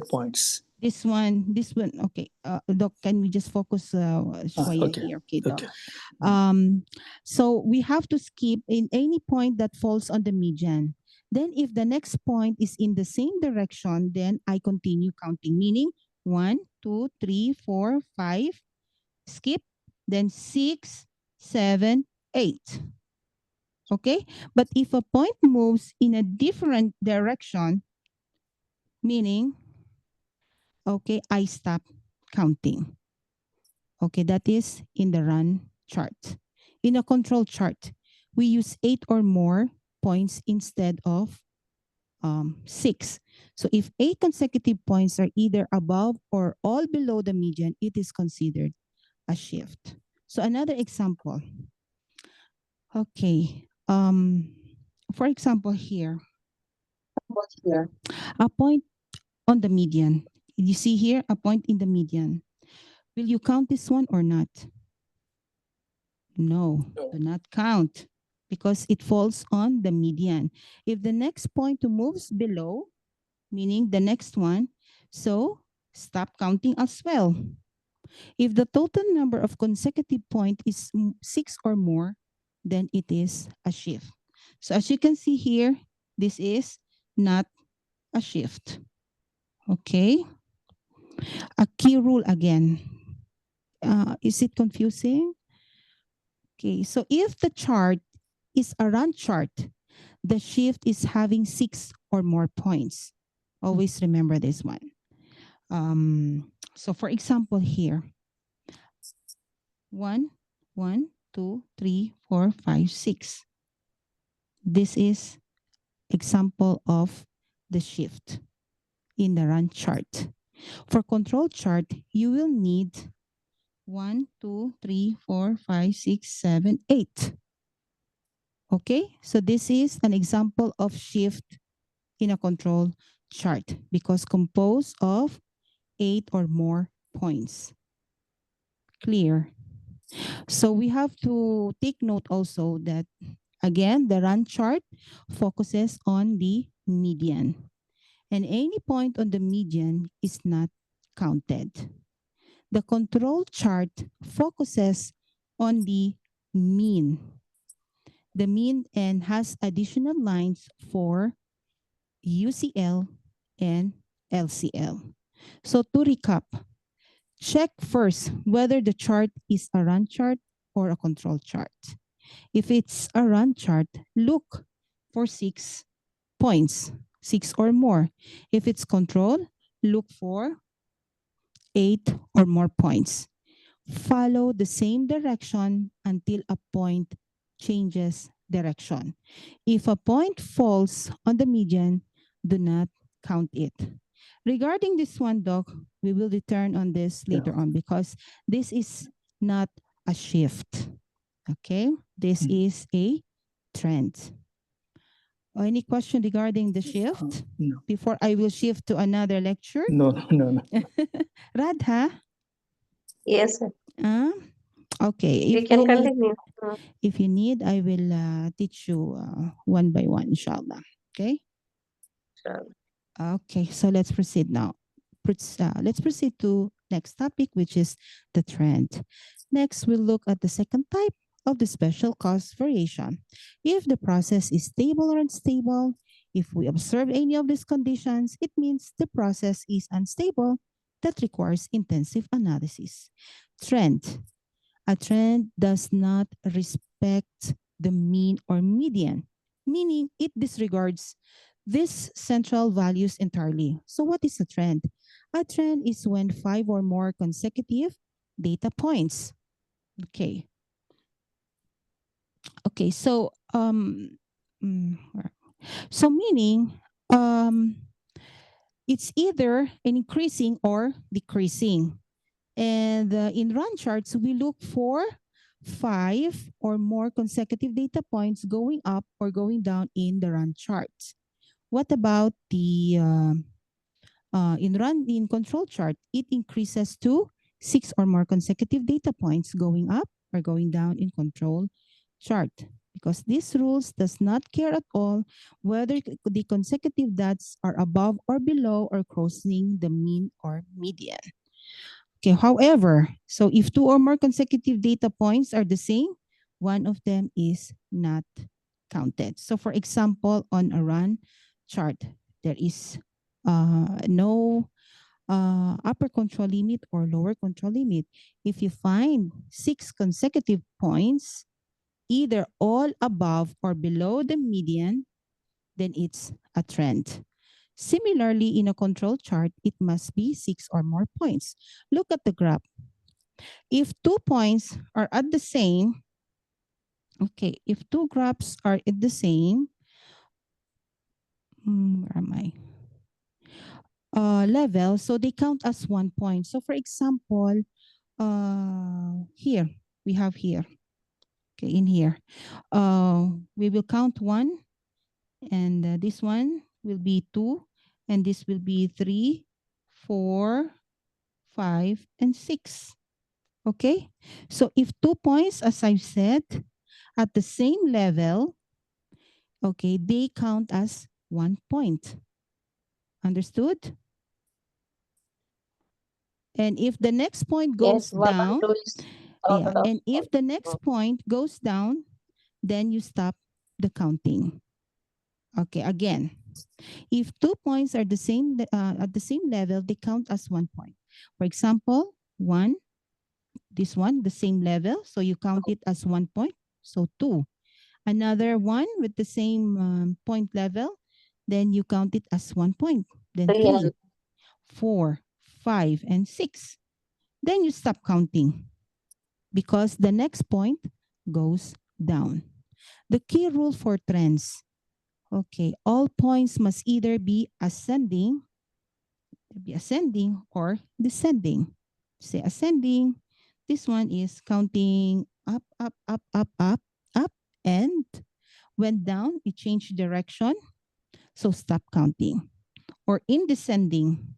points. This one, okay. Doc, can we just focus Okay. here? Okay, Doc. So we have to skip in any point that falls on the median. Then if the next point is in the same direction, then I continue counting, meaning 1, 2, 3, 4, 5, skip, then 6, 7, 8. Okay? But if a point moves in a different direction, meaning, okay, I stop counting. Okay, that is in the run chart. In a control chart, we use 8 or more points instead of 6. So if 8 consecutive points are either above or all below the median, it is considered a shift. So another example. Okay. For example here, a point on the median. You see here, a point in the median. Will you count this one or not? No, do not count because it falls on the median. If the next point moves below, meaning the next one, so stop counting as well. If the total number of consecutive points is 6 or more, then it is a shift. So as you can see here, this is not a shift. Okay. A key rule again. Is it confusing? Okay, so if the chart is a run chart, the shift is having 6 or more points. Always remember this one. So for example here, 1, 1, 2, 3, 4, 5, 6. This is example of the shift in the run chart. For control chart, you will need 1, 2, 3, 4, 5, 6, 7, 8. Okay, so this is an example of shift in a control chart because composed of 8 or more points. Clear? So we have to take note also that, again, the run chart focuses on the median. And any point on the median is not counted. The control chart focuses on the mean. The mean and has additional lines for UCL and LCL. So to recap, check first whether the chart is a run chart or a control chart. If it's a run chart, look for 6 points, 6 or more. If it's control, look for 8 or more points. Follow the same direction until a point changes direction. If a point falls on the median, do not count it. Regarding this one, Doc, we will return on this later on because this is not a shift. Okay, this is a trend. Any question regarding the shift? No. Before I will shift to another lecture? No. Radha? Yes, sir. Okay, We if can you need, continue. if you need, I will teach you one by one, inshallah. Okay. Sure. Okay, so let's proceed now. Let's proceed to next topic, which is the trend. Next, we'll look at the second type of the special cause variation. If the process is stable or unstable, if we observe any of these conditions, it means the process is unstable that requires intensive analysis. Trend. A trend does not respect the mean or median, meaning it disregards these central values entirely. So, what is a trend? A trend is when 5 or more consecutive data points. Okay. Okay. So meaning it's either an increasing or decreasing. And in run charts, we look for 5 or more consecutive data points going up or going down in the run chart. What about the in control chart? It increases to 6 or more consecutive data points going up or going down in control chart, because these rules does not care at all whether the consecutive dots are above or below or crossing the mean or median. Okay, however, so if 2 or more consecutive data points are the same, one of them is not counted. So for example, on a run chart, there is no upper control limit or lower control limit. If you find 6 consecutive points, either all above or below the median, then it's a trend. Similarly, in a control chart, it must be 6 or more points. Look at the graph. If 2 points are at the same, okay, if 2 graphs are at the same, where am I? Level, so they count as 1 point. So for example, here, we have here, okay, in here. We will count 1, and this one will be 2, and this will be 3, 4, 5, and 6. Okay, so if 2 points, as I've said, at the same level, okay, they count as 1 point. Understood? And if the next point goes Yes, one down, and two is yeah, counted and as if the next one. point goes down, then you stop the counting. Okay, again, if 2 points are the same at the same level, they count as 1 point. For example, 1, this one, the same level, so you count it as 1 point, so 2. Another 1 with the same point level, then you count it as 1 point, then Three 3, and 4, 5, and 6. Then you stop counting because the next point goes down. The key rule for trends. Okay, all points must either be ascending or descending. Say ascending, this one is counting up, up, up, up, up, up, and when down, it change direction, so stop counting. Or in descending,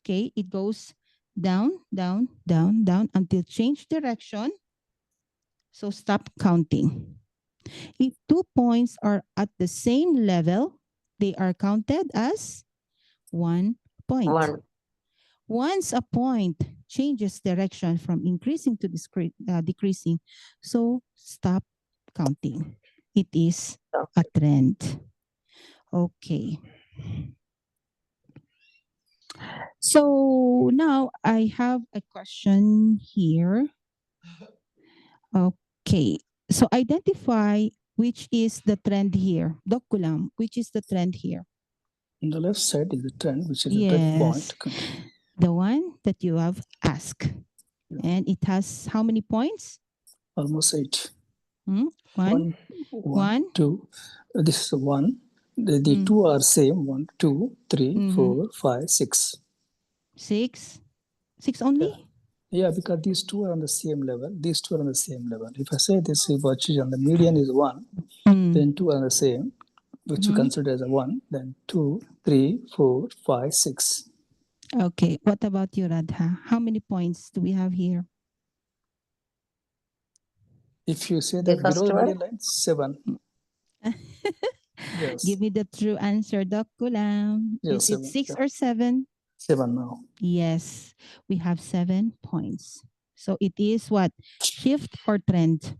okay, it goes down, down, down, down until change direction, so stop counting. If 2 points are at the same level, they are counted as 1 point. one. Once a point changes direction from increasing to decreasing, so stop counting. It is a trend. Okay. So now I have a question here. Okay. So identify which is the trend here. Dokulam, which is the trend here? On the left side is the trend, which is the Yes. break point. The one that you have asked. Yeah. And it has how many points? Almost 8. One, one, two. This is 1. The Mm. 2 are same. 1, 2, 3, Mhm. 4, 5, 6. 6. 6 only? Yeah, because these two are on the same level. These two are on the same level. If I say this is on the median is 1, then 2 are on the same, which you consider as a 1, then 2, 3, 4, 5, 6. Okay. What about you, Radha? How many points do we have here? If you say The that first below the one? median line, 7. Yes. Give me the true answer, Doc Gulam. Yes, Is it 7. 6 Yeah. or 7? 7 now. Yes, we have 7 points. So it is what? Shift or trend?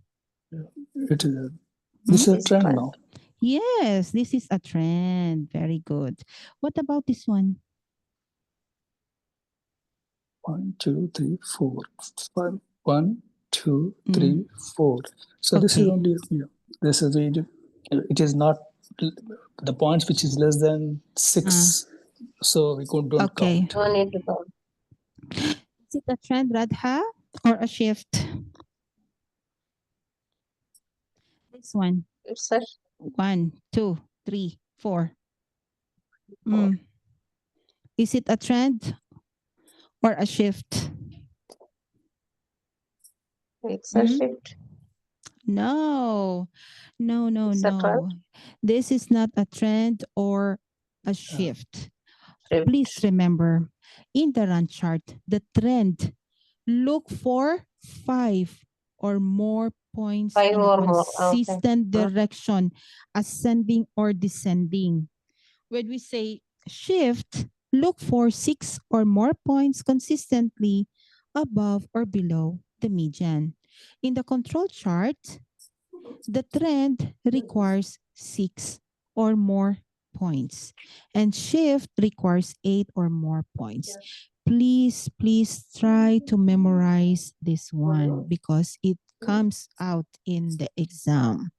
It is a, Hmm? this is a This trend trend. now. Yes, this is a trend. Very good. What about this one? 1, 2, 3, 4, 5. 1, 2, 3, 4. So this is Okay. only, yeah, this is really, it is not the points which is less than 6. So we don't Okay. count. No need to count. Is it a trend, Radha, or a shift? This one. It's a 1, 2, 3, 4. Mm. Is it a trend or a shift? it's a Mm? shift. No, no, no, It's a trend. no. This is not a trend or a shift. Please Shift. remember, in the run chart, the trend, look for 5 or more points 5 in a or more. Okay. consistent direction, ascending or descending. When we say shift, look for 6 or more points consistently above or below the median. In the control chart, the trend requires 6 or more points, and shift requires 8 or more points. Please, please try to memorize this one because it comes out in the exam.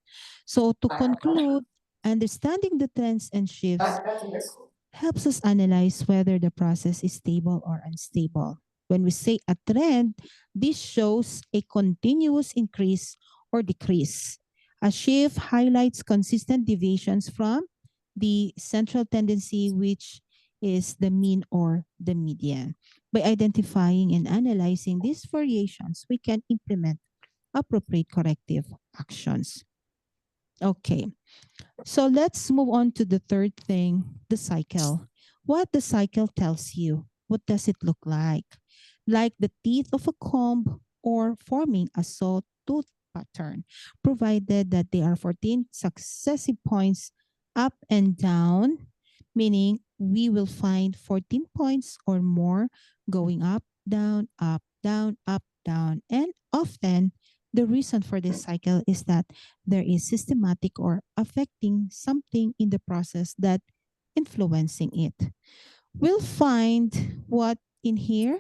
So, to conclude, understanding the trends and shifts helps us analyze whether the process is stable or unstable. When we say a trend, this shows a continuous increase or decrease. A shift highlights consistent deviations from the central tendency, which is the mean or the median. By identifying and analyzing these variations, we can implement appropriate corrective actions. Okay. So let's move on to the third thing, the cycle. What the cycle tells you. What does it look like? Like the teeth of a comb or forming a sawtooth pattern, provided that there are 14 successive points up and down, meaning we will find 14 points or more going up, down, and often the reason for this cycle is that there is systematic or affecting something in the process that influencing it. We'll find what in here.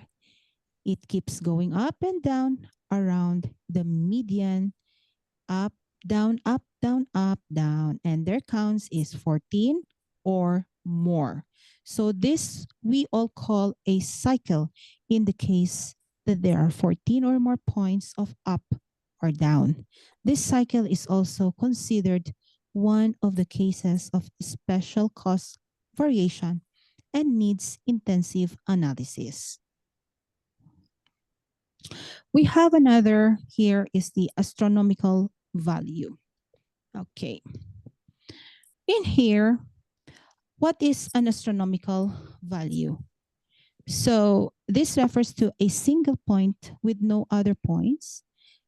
It keeps going up and down around the median, up, up, down, and their counts is 14 or more. So this we all call a cycle in the case that there are 14 or more points of up or down. This cycle is also considered one of the cases of special cause variation and needs intensive analysis. We have another here is the astronomical value. Okay. In here, what is an astronomical value? So this refers to a single point with no other points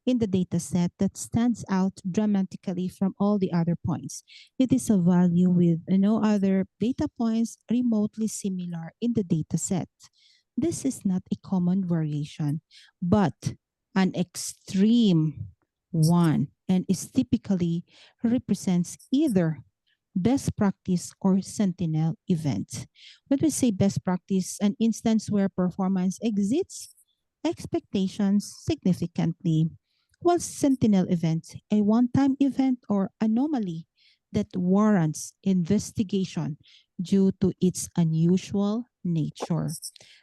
in the data set that stands out dramatically from all the other points. It is a value with no other data points remotely similar in the data set. This is not a common variation, but an extreme one and is typically represents either best practice or sentinel event. When we say best practice, an instance where performance exceeds expectations significantly, while sentinel event, a one-time event or anomaly that warrants investigation due to its unusual nature.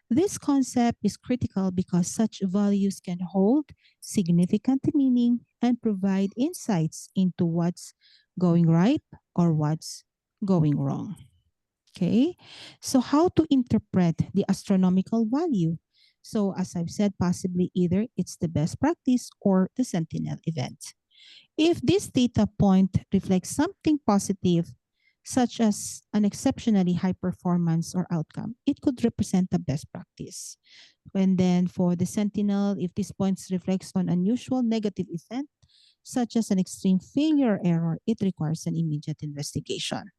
This concept is critical because such values can hold significant meaning and provide insights into what's going right or what's going wrong. Okay, so how to interpret the astronomical value? So, as I've said, possibly either it's the best practice or the sentinel event. If this data point reflects something positive, such as an exceptionally high performance or outcome, it could represent the best practice. And then for the sentinel, if this point reflects on unusual negative event, such as an extreme failure error, it requires an immediate investigation.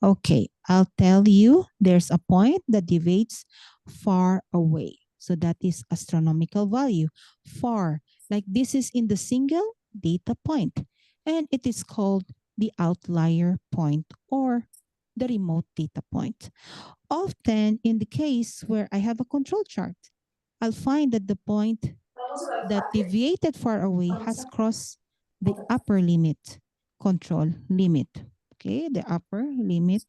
Okay, I'll tell you there's a point that deviates far away. So that is astronomical value. Far, like this is in the single data point, and it is called the outlier point or the remote data point. Often in the case where I have a control chart, I'll find that the point that deviated far away has crossed the upper limit, control limit. Okay, the upper limit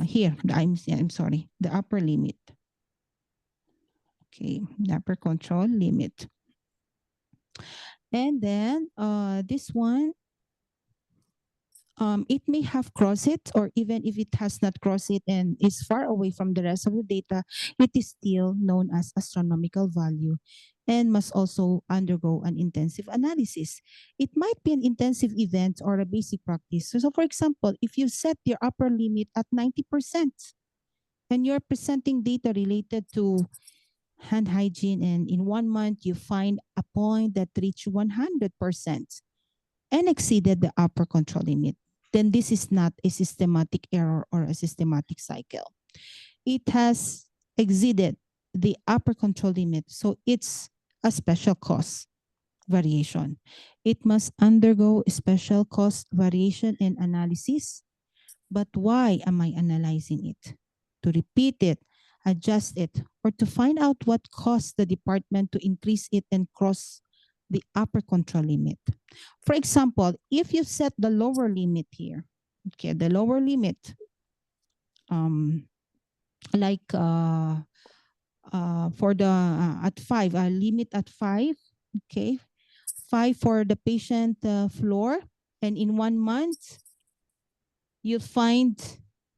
here, I'm sorry, the upper limit. Okay, the upper control limit. And then this one, it may have crossed it, or even if it has not crossed it and is far away from the rest of the data, it is still known as astronomical value and must also undergo an intensive analysis. It might be an intensive event or a basic practice. So for example, if you set your upper limit at 90% and you're presenting data related to hand hygiene, and in 1 month you find a point that reached 100% and exceeded the upper control limit, then this is not a systematic error or a systematic cycle. It has exceeded the upper control limit, so it's a special cause variation. It must undergo special cause variation and analysis. But why am I analyzing it? To repeat it, adjust it, or to find out what caused the department to increase it and cross the upper control limit. For example, if you set the lower limit here, okay, the lower limit, like for the at 5, limit at 5, okay, 5 for the patient floor, and in 1 month, you'll find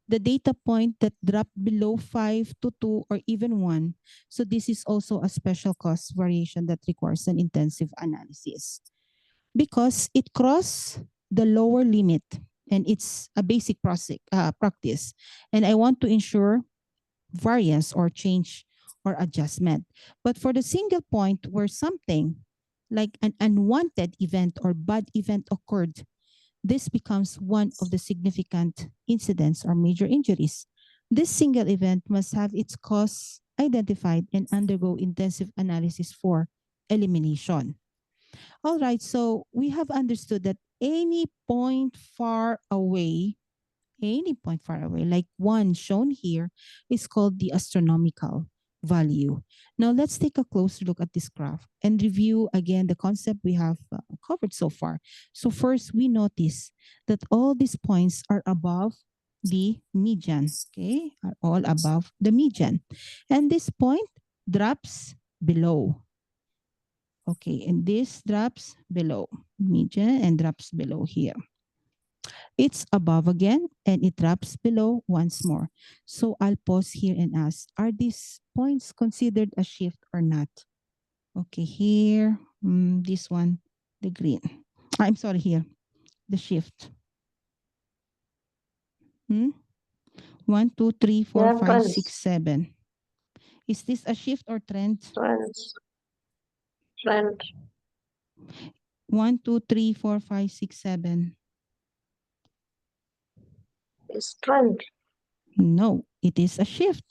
the data point that dropped below 5 to 2 or even 1. So this is also a special cause variation that requires an intensive analysis because it crossed the lower limit and it's a basic practice. And I want to ensure variance or change or adjustment. But for the single point where something like an unwanted event or bad event occurred, this becomes one of the significant incidents or major injuries. This single event must have its cause identified and undergo intensive analysis for elimination. All right, so we have understood that any point far away, like one shown here, is called the astronomical value. Now let's take a closer look at this graph and review again the concept we have covered so far. So first, we notice that all these points are above the median, okay, are all above the median. And this point drops below. Okay, and this drops below median and drops below here. It's above again and it drops below once more. So I'll pause here and ask, are these points considered a shift or not? Okay, here, this one, the green. I'm sorry, here, the shift. 1, 2, 3, 4, 5, 6, 7. Is this a shift or trend? Trend. 1, 2, 3, 4, 5, 6, 7. It's trend. No, it is a shift.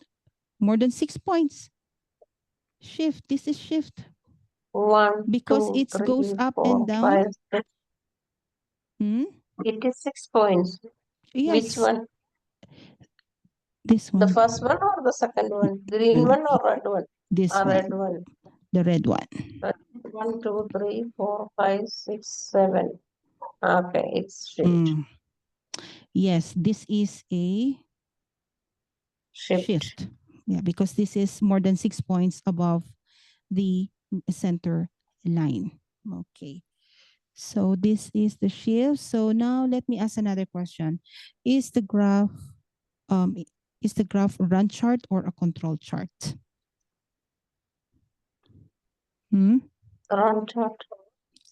More than 6 points. Shift. This is shift. 1, because 2, it 3, goes up 4, and down. 5, 6. It is 6 points. Yes. Which one? This one. The first one or the second one? Green one or red one? This one. Red one. The red one. 1, 2, 3, 4, 5, 6, 7. Okay, it's shift. Yes, this is a shift. Yeah, because this is more than 6 points above the center line. Okay. So this is the shift. So now let me ask another question. Is the graph run chart or a control chart? Run chart.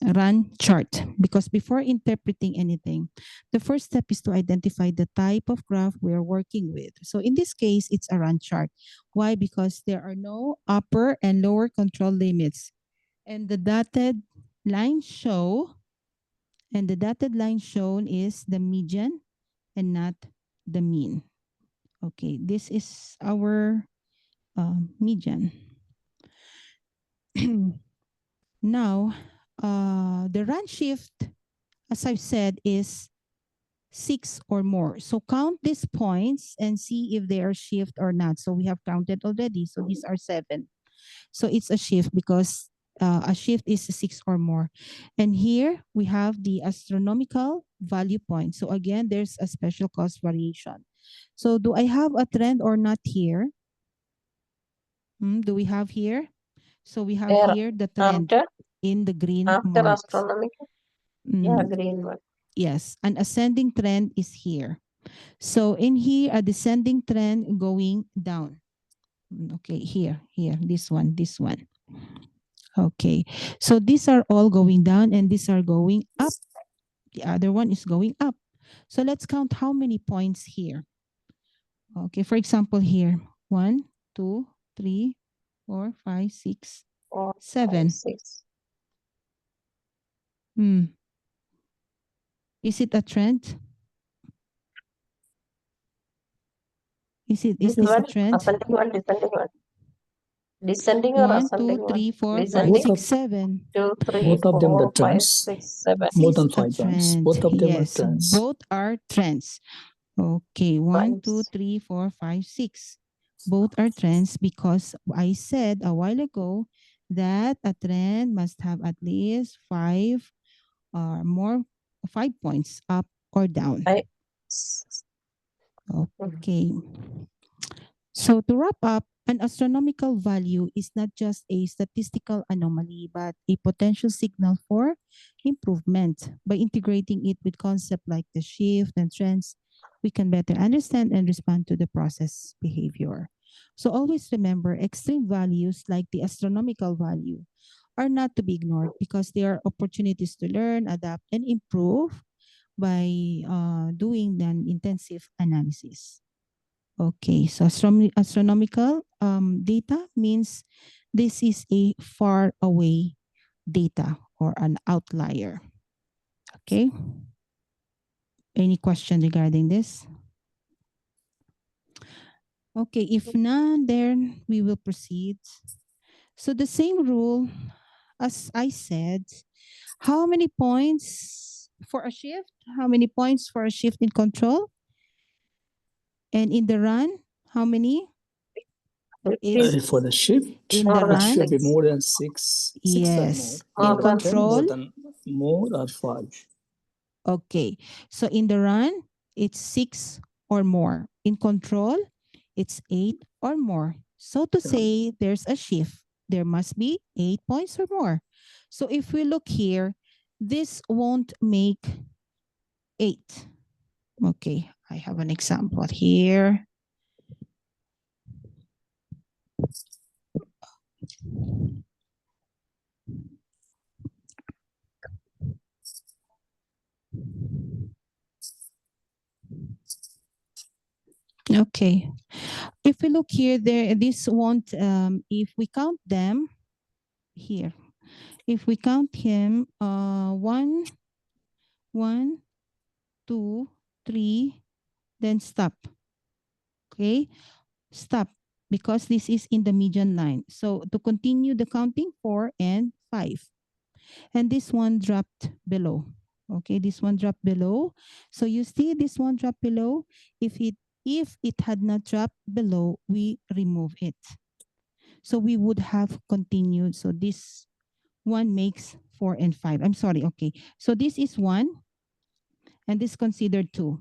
Run chart, because before interpreting anything, the first step is to identify the type of graph we are working with. So in this case, it's a run chart. Why? Because there are no upper and lower control limits. And the dotted lines show, and the dotted line shown is the median and not the mean. Okay, this is our median. Now, the run shift, as I've said, is 6 or more. So count these points and see if they are shift or not. So we have counted already. So these are 7. So it's a shift because a shift is 6 or more. And here we have the astronomical value point. So again, there's a special cost variation. So do I have a trend or not here? Do we have here? So we have There, here the trend after in the green after marks. astronomical, yeah, Mm, green one. yes, an ascending trend is here. So in here, a descending trend going down. Okay, here, this one. Okay, so these are all going down and these are going up. The other one is going up. So let's count how many points here. Okay, for example, here, 1, 2, 3, 4, 5, 6, 4, 5, 7. 6. Is it a trend? Is Which this a one? trend? Ascending one, descending one. Descending or 1, ascending 2, one? 3, 4, 5, Descending. Both 6, of 7. 2, 3, both of them the 4, 5, trends, 6, 7. This more is than a 5 points. trend. Both of them are Yes, trends. both are trends. Okay, 1, 2, 3, 4, 5, 6. Both are trends because I said a while ago that a trend must have at least 5 or more, 5 points up or down. 5. Okay. So to wrap up, an astronomical value is not just a statistical anomaly, but a potential signal for improvement. By integrating it with concepts like the shift and trends, we can better understand and respond to the process behavior. So always remember, extreme values like the astronomical value are not to be ignored because they are opportunities to learn, adapt, and improve by doing an intensive analysis. Okay, so astronomical data means this is a far away data or an outlier. Okay, any question regarding this? Okay, if none, then we will proceed. So the same rule as I said, how many points for a shift? How many points for a shift in control? And in the run, how many? It's For the shift, in the More it than run. should be 6. more than 6 or more. Yes. In In More the than 10, 6. control, more or 5. okay. So in the run, it's 6 or more. In control, it's 8 or more. So to Yeah. say there's a shift, there must be 8 points or more. So if we look here, this won't make 8. Okay, I have an example here. Okay. If we look here, this won't, if we count them here, if we count him, 1, 2, 3, then stop. Okay, stop because this is in the median line. So to continue the counting, 4 and 5. And this one dropped below. Okay, this one dropped below. So you see this one dropped below. If it had not dropped below, we remove it. So we would have continued. So this one makes 4 and 5. I'm sorry. Okay. So this is 1 and this considered 2.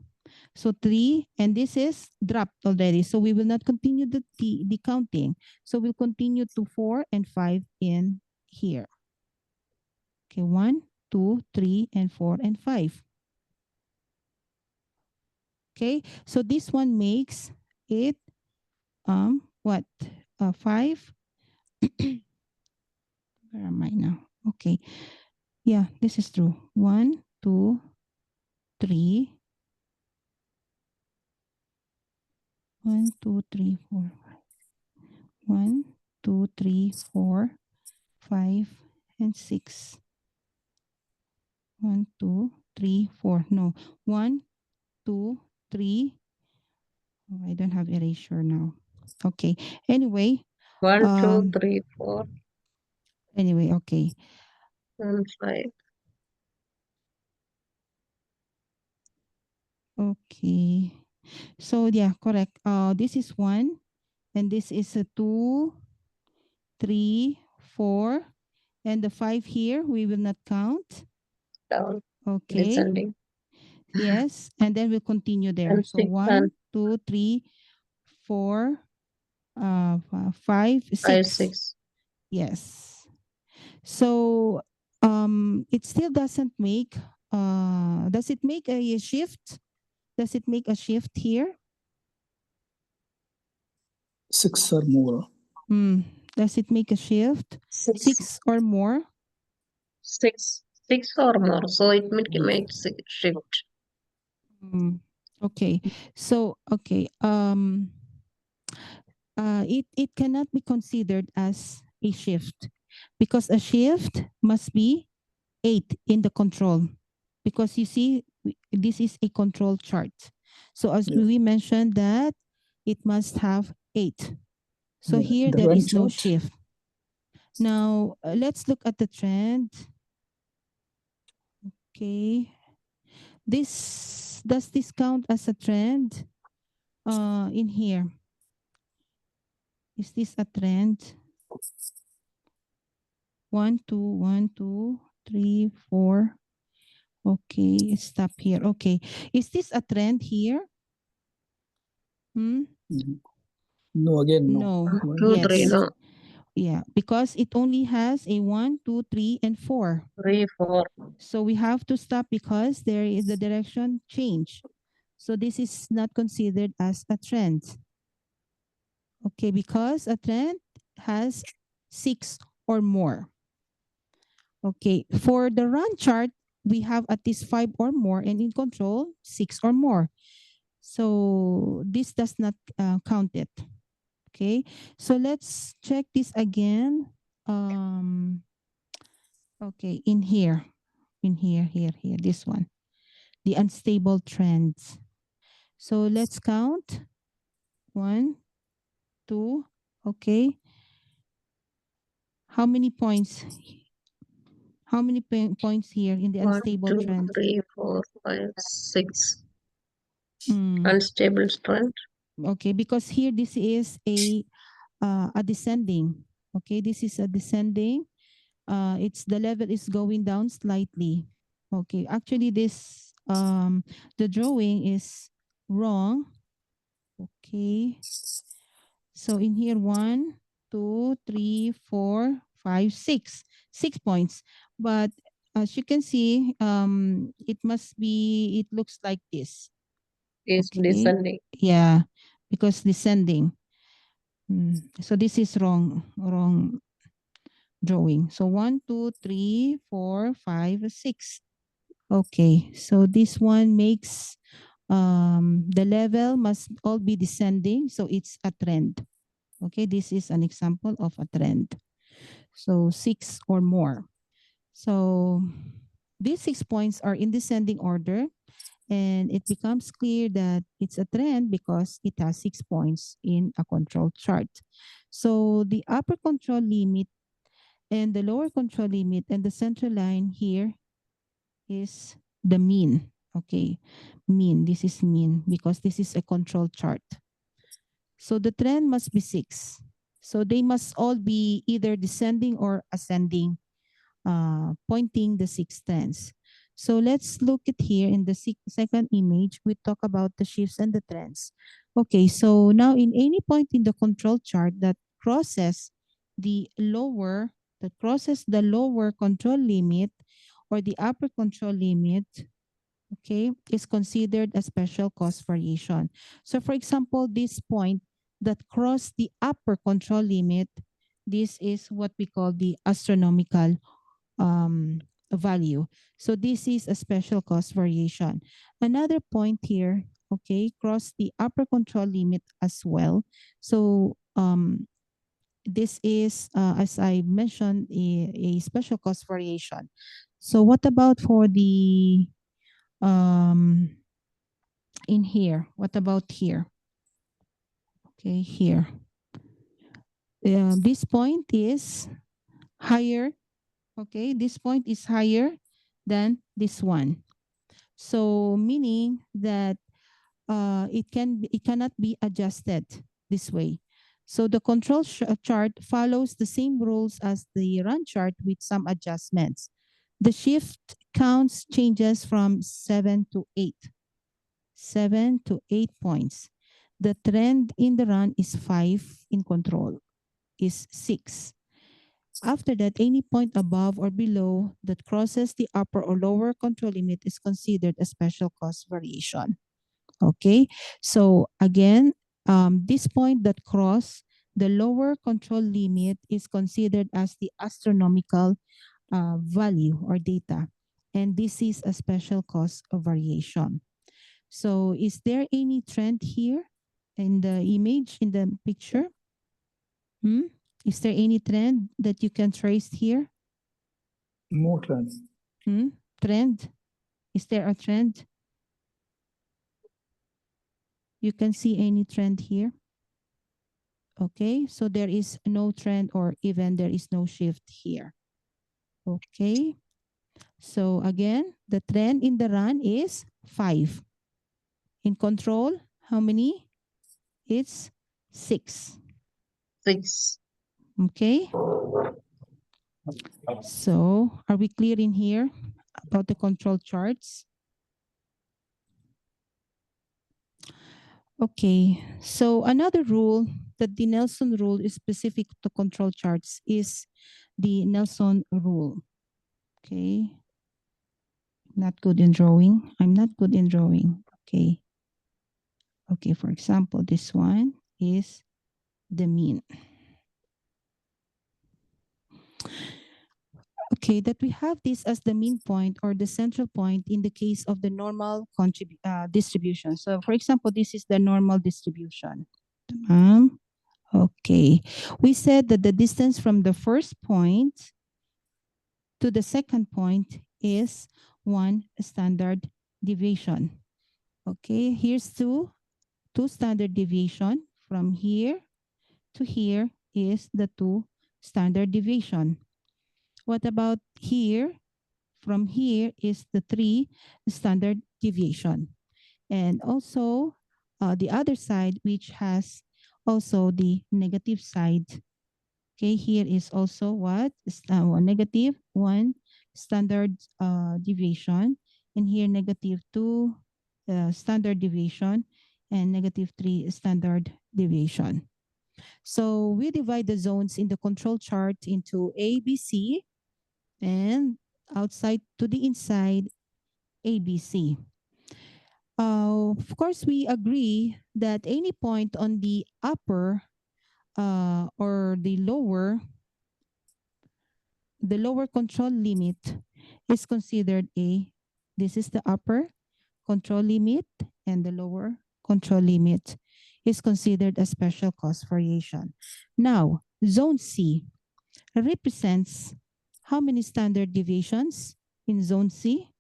So 3 and this is dropped already. So we will not continue the counting. So we'll continue to 4 and 5 in here. Okay, 1, 2, 3, and 4 and 5. Okay, so this one makes it what? 5. Where am I now? Okay. Yeah, this is true. 1, 2, 3. 1, 2, 3, 4, 5. 1, 2, 3, 4, 5, and 6. 1, 2, 3, 4. No. 1, 2, 3. Oh, I don't have erasure now. Okay. Anyway. 1, 2, Um. 3, 4, Anyway. Okay. and 5. Okay. So yeah, correct. This is 1, and this is a 2, 3, 4, and the 5 here we will not count. Down. Okay. Descending. Yes, and then we'll continue there. And So 6 and 1, 2, 3, 4, 5, 5, 6. 6. Yes. So it still doesn't make. Does it make a shift? Does it make a shift here? 6 or more. Does it make a shift? 6. 6 or more? 6. 6 or more. So it makes a shift. Okay. So okay. It cannot be considered as a shift because a shift must be 8 in the control, because you see this is a control chart. So as Yeah. we mentioned that it must have 8. So Yeah. here The there run is no chart. shift. Now let's look at the trend. Okay. Does this count as a trend? In here. Is this a trend? 1, 2, 1, 2, 3, 4. Okay, stop here. Okay. Is this a trend here? Mhm. No, again, no. No. 2, 3, Yes. no. Yeah, because it only has a 1, 2, 3, and 4. 3, 4. So we have to stop because there is the direction change. So this is not considered as a trend. Okay, because a trend has 6 or more. Okay, for the run chart, we have at least 5 or more, and in control, 6 or more. So this does not count it. Okay, so let's check this again. Okay, here, this one, the unstable trends. So let's count. 1, 2. Okay, how many points? How many points here in the 1, unstable 2, trend? 3, 4, 5, 6. Mm, Unstable trend. okay, because here this is a descending. Okay, this is a descending. It's the level is going down slightly. Okay, actually this the drawing is wrong. Okay, so in here 1, 2, 3, 4, 5, 6, 6 points. But as you can see, it must be. It looks like this. Is Okay, descending. yeah, because descending. So this is wrong drawing. So 1, 2, 3, 4, 5, 6. Okay, so this one makes the level must all be descending, so it's a trend. Okay, this is an example of a trend. So 6 or more. So these 6 points are in descending order, and it becomes clear that it's a trend because it has 6 points in a control chart. So the upper control limit and the lower control limit and the central line here is the mean. Okay, mean. This is mean because this is a control chart. So the trend must be 6. So they must all be either descending or ascending, pointing the 6 trends. So let's look at here in the second image. We talk about the shifts and the trends. Okay, so now in any point in the control chart that crosses the lower control limit or the upper control limit, okay, is considered a special cost variation. So for example, this point that crossed the upper control limit, this is what we call the astronomical value. So this is a special cost variation. Another point here, okay, cross the upper control limit as well. So this is, as I mentioned, a special cost variation. So what about for the in here? What about here? Okay, here. This point is higher. Okay, this point is higher than this one. So meaning that it cannot be adjusted this way. So the control chart follows the same rules as the run chart with some adjustments. The shift counts changes from 7 to 8 points. The trend in the run is 5, in control is 6. After that, any point above or below that crosses the upper or lower control limit is considered a special cost variation. Okay, so again, this point that cross the lower control limit is considered as the astronomical value or data. And this is a special cost of variation. So is there any trend here in the image, in the picture? Is there any trend that you can trace here? No trend. Trend? Is there a trend? You can see any trend here? Okay, so there is no trend or even there is no shift here. Okay, so again, the trend in the run is 5. In control, how many? It's 6. 6. Okay, so are we clear in here about the control charts? Okay, so another rule that the Nelson rule is specific to control charts is the Nelson rule. Okay, not good in drawing. I'm not good in drawing. Okay. Okay, for example, this one is the mean. Okay, that we have this as the mean point or the central point in the case of the normal distribution. So for example, this is the normal distribution. Okay, we said that the distance from the first point to the second point is 1 standard deviation. Okay, here's two standard deviation. From here to here is the 2 standard deviation. What about here? From here is the 3 standard deviation. And also the other side, which has also the negative side. Okay, here is also what? Negative 1 standard deviation. And here negative 2 standard deviation and negative 3 standard deviation. So we divide the zones in the control chart into A, B, C, and outside to the inside, A, B, C. Of course, we agree that any point on the upper or the lower control limit is considered this is the upper control limit, and the lower control limit is considered a special cost variation. Now, zone C represents how many standard deviations in zone C?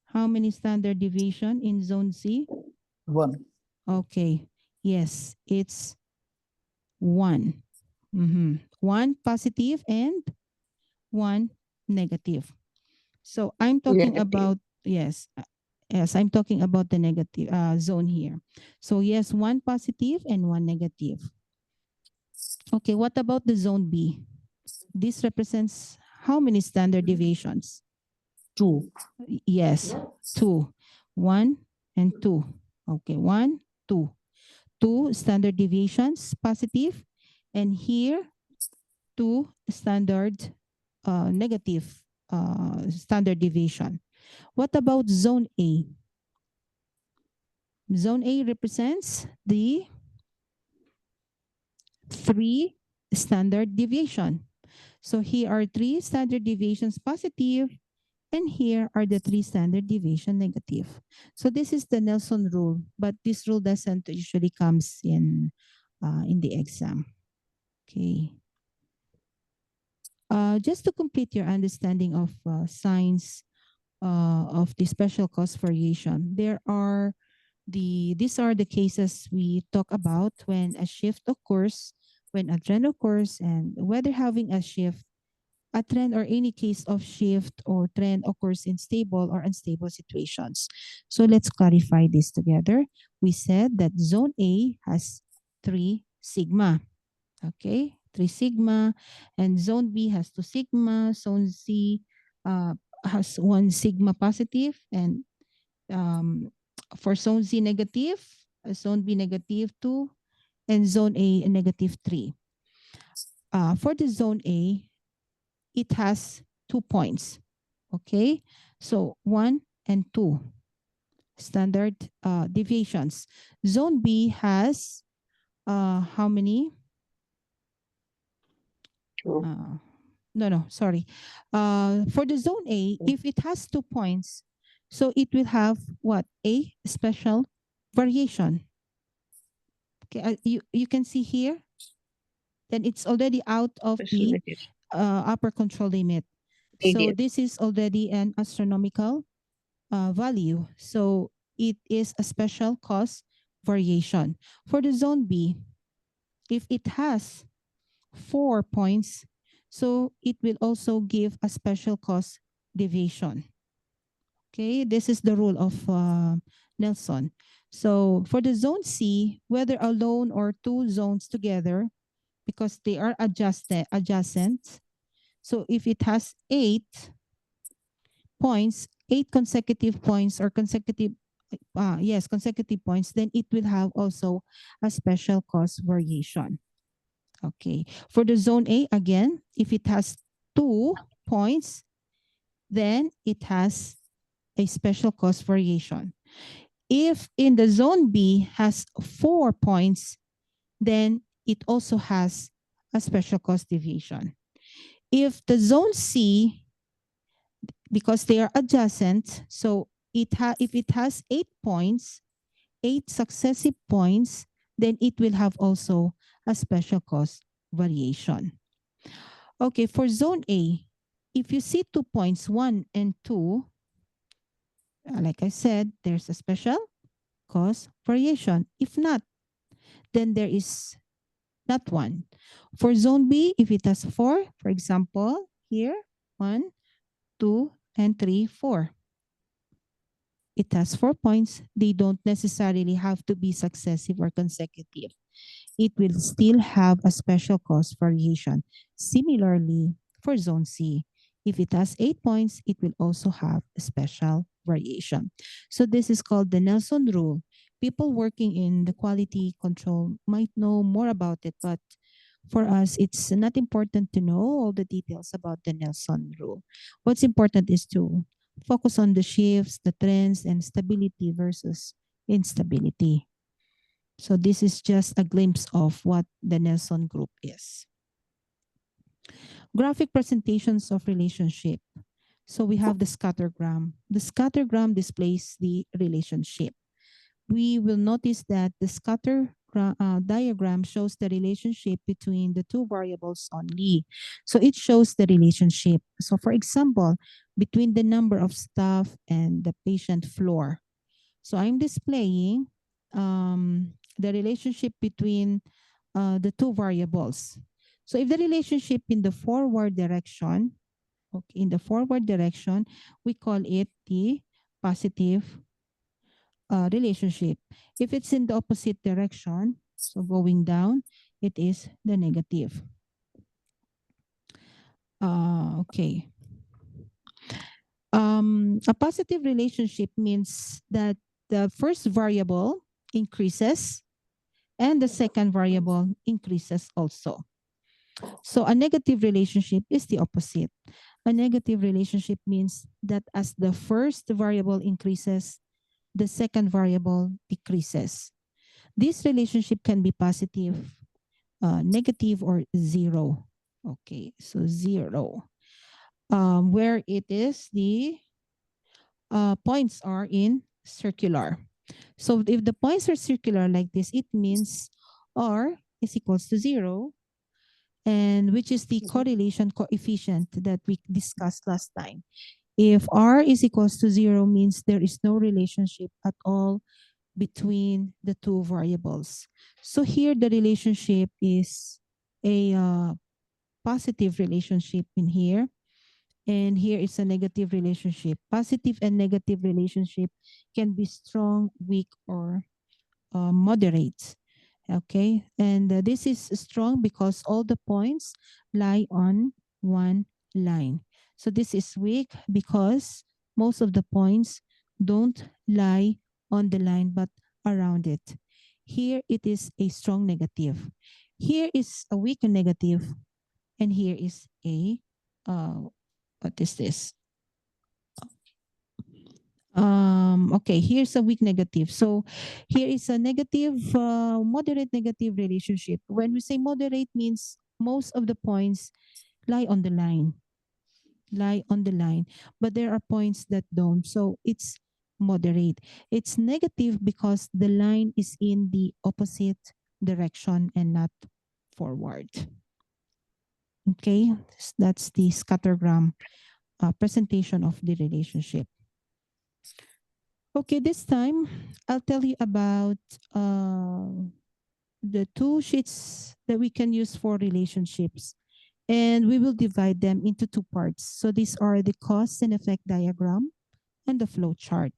How many standard deviation in zone C? 1. Okay, yes, it's 1. 1 positive and 1 negative. So I'm talking Negative. about, yes, I'm talking about the negative zone here. So yes, 1 positive and 1 negative. Okay, what about the zone B? This represents how many standard deviations? 2. Yes, 2. 1 and 2. Okay, 1, 2. 2 standard deviations positive, and here 2 standard negative standard deviation. What about zone A? Zone A represents the 3 standard deviation. So here are 3 standard deviations positive, and here are the 3 standard deviation negative. So this is the Nelson rule, but this rule doesn't usually comes in the exam. Okay. Just to complete your understanding of signs of the special cost variation, these are the cases we talk about when a shift occurs, when a trend occurs, and whether having a shift, a trend, or any case of shift or trend occurs in stable or unstable situations. So let's clarify this together. We said that zone A has 3 sigma. Okay, 3 sigma, and zone B has 2 sigma, zone C uh, has 1 sigma positive, and um, for zone Z negative, zone B negative 2, and zone A negative 3. For the zone A, it has 2 points. Okay, so 1 and 2 standard deviations. Zone B has how many? Two. No, sorry. For the zone A, if it has 2 points, so it will have what? A special variation. Okay, you can see here, then it's already out of the Facilities. upper control limit. So Immediate. this is already an astronomical value. So it is a special cost variation. For the zone B, if it has 4 points, so it will also give a special cost deviation. Okay, this is the rule of Nelson. So for the zone C, whether alone or two zones together, because they are adjacent. So if it has 8 points, 8 consecutive points or consecutive points, then it will have also a special cost variation. Okay. For the zone A, again, if it has 2 points, then it has a special cost variation. If in the zone B has 4 points, then it also has a special cost deviation. If the zone C, because they are adjacent, so if it has 8 points, 8 successive points, then it will have also a special cost variation. Okay, for zone A, if you see 2 points, 1 and 2, like I said, there's a special cost variation. If not, then there is not one. For zone B, if it has 4, for example, here, 1, 2, and 3, 4. It has 4 points. They don't necessarily have to be successive or consecutive. It will still have a special cost variation. Similarly, for zone C, if it has 8 points, it will also have a special variation. So this is called the Nelson rule. People working in the quality control might know more about it, but for us, it's not important to know all the details about the Nelson rule. What's important is to focus on the shifts, the trends, and stability versus instability. So this is just a glimpse of what the Nelson group is. Graphic presentations of relationship. So we have the scattergram. The scattergram displays the relationship. We will notice that the scatter diagram shows the relationship between the two variables only. So it shows the relationship. So for example, between the number of staff and the patient floor. So I'm displaying the relationship between the two variables. So if the relationship in the forward direction, okay, in the forward direction, we call it the positive relationship. If it's in the opposite direction, so going down, it is the negative. Okay. A positive relationship means that the first variable increases and the second variable increases also. So a negative relationship is the opposite. A negative relationship means that as the first variable increases, the second variable decreases. This relationship can be positive, negative, or zero. Okay, so zero. Where it is the points are in circular. So if the points are circular like this, it means R is equals to 0 and which is the Mhm. correlation coefficient that we discussed last time. If R is equals to 0 means there is no relationship at all between the two variables. So here the relationship is a positive relationship in here, and here is a negative relationship. Positive and negative relationship can be strong, weak, or moderate. Okay, and this is strong because all the points lie on one line. So this is weak because most of the points don't lie on the line but around it. Here it is a strong negative. Here is a weak negative, and here is a what is this? Okay, here's a weak negative. So here is a negative, moderate negative relationship. When we say moderate means most of the points lie on the line, lie on the line, but there are points that don't. So it's moderate. It's negative because the line is in the opposite direction and not forward. Okay, that's the scattergram presentation of the relationship. Okay, this time I'll tell you about the two sheets that we can use for relationships, and we will divide them into two parts. So these are the cause and effect diagram and the flow chart.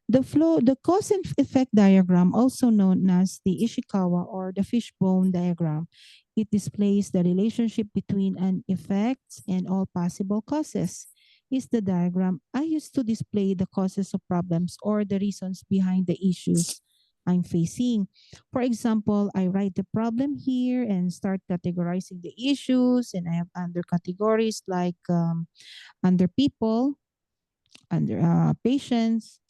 The cause and effect diagram, also known as the Ishikawa or the fishbone diagram, it displays the relationship between an effect and all possible causes. Is the diagram I used to display the causes of problems or the reasons behind the issues I'm facing. For example, I write the problem here and start categorizing the issues, and I have under categories like under people, under patients,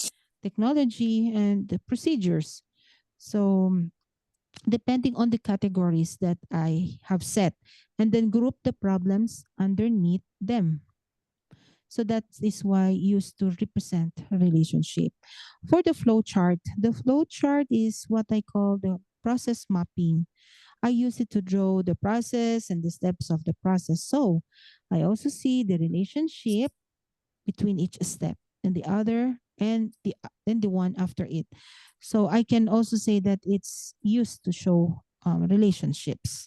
technology, and the procedures. So depending on the categories that I have set, and then group the problems underneath them. So that is why used to represent a relationship. For the flow chart is what I call the process mapping. I use it to draw the process and the steps of the process. So I also see the relationship between each step and the other and the one after it. So I can also say that it's used to show relationships.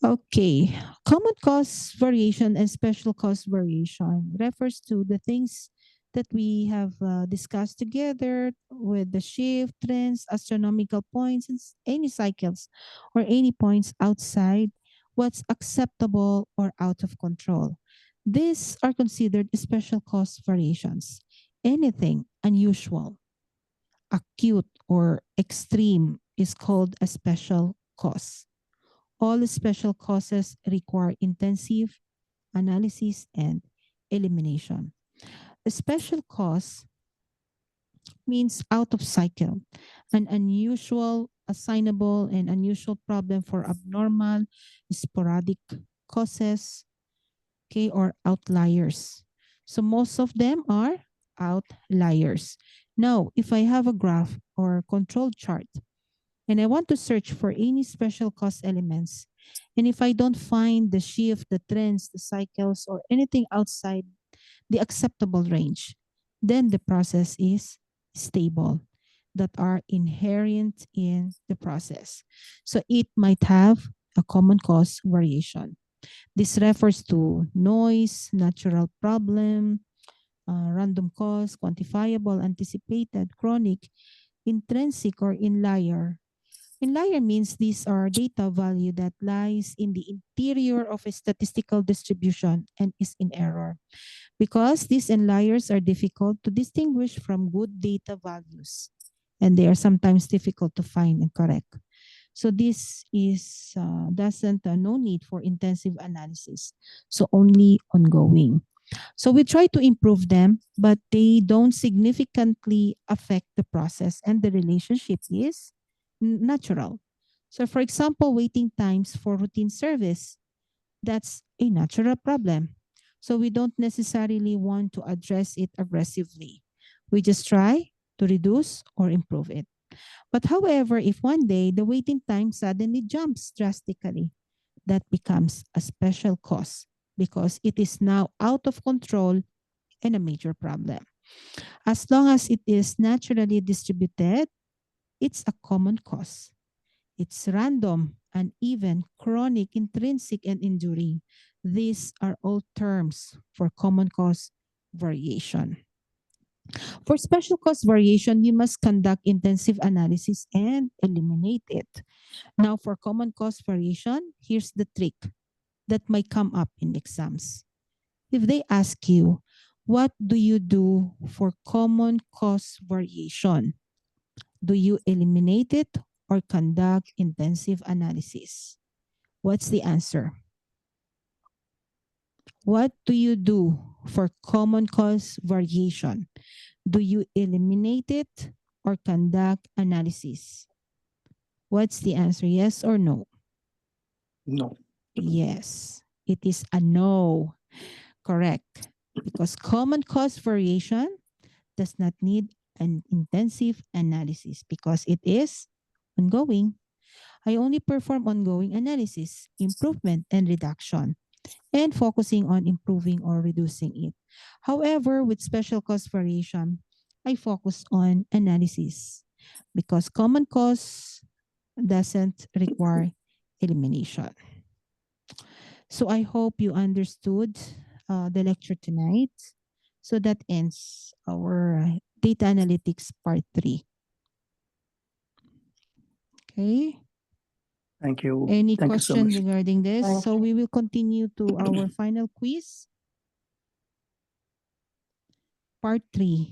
Okay, common cause variation and special cause variation refers to the things that we have discussed together with the shift, trends, astronomical points, and any cycles or any points outside what's acceptable or out of control. These are considered special cause variations. Anything unusual, acute, or extreme is called a special cause. All special causes require intensive analysis and elimination. A special cause means out of cycle, an unusual, assignable, and unusual problem for abnormal, sporadic causes, okay, or outliers. So most of them are outliers. Now, if I have a graph or control chart and I want to search for any special cause elements, and if I don't find the shift, the trends, the cycles, or anything outside the acceptable range, then the process is stable that are inherent in the process. So it might have a common cause variation. This refers to noise, natural problem, random cause, quantifiable, anticipated, chronic, intrinsic, or inlier. Inlier means these are data value that lies in the interior of a statistical distribution and is in error. Because these inliers are difficult to distinguish from good data values, and they are sometimes difficult to find and correct. So this is doesn't no need for intensive analysis. So only ongoing. So we try to improve them, but they don't significantly affect the process, and the relationship is natural. So for example, waiting times for routine service, that's a natural problem. So we don't necessarily want to address it aggressively. We just try to reduce or improve it. But however, if one day the waiting time suddenly jumps drastically, that becomes a special cause because it is now out of control and a major problem. As long as it is naturally distributed, it's a common cause. It's random, uneven, chronic, intrinsic, and enduring. These are all terms for common cause variation. For special cause variation, you must conduct intensive analysis and eliminate it. Now, for common cause variation, here's the trick that might come up in exams. If they ask you, what do you do for common cause variation? Do you eliminate it or conduct intensive analysis? What's the answer? What do you do for common cause variation? Do you eliminate it or conduct analysis? What's the answer? Yes or no? No. Yes, it is a no. Correct. Because common cause variation does not need an intensive analysis because it is ongoing. I only perform ongoing analysis, improvement, and reduction, and focusing on improving or reducing it. However, with special cause variation, I focus on analysis because common cause doesn't require elimination. So I hope you understood the lecture tonight. So that ends our data analytics part 3. Okay. Thank you. Any Thank you so question much. regarding this? Thank So we will continue to our final quiz. Part 3.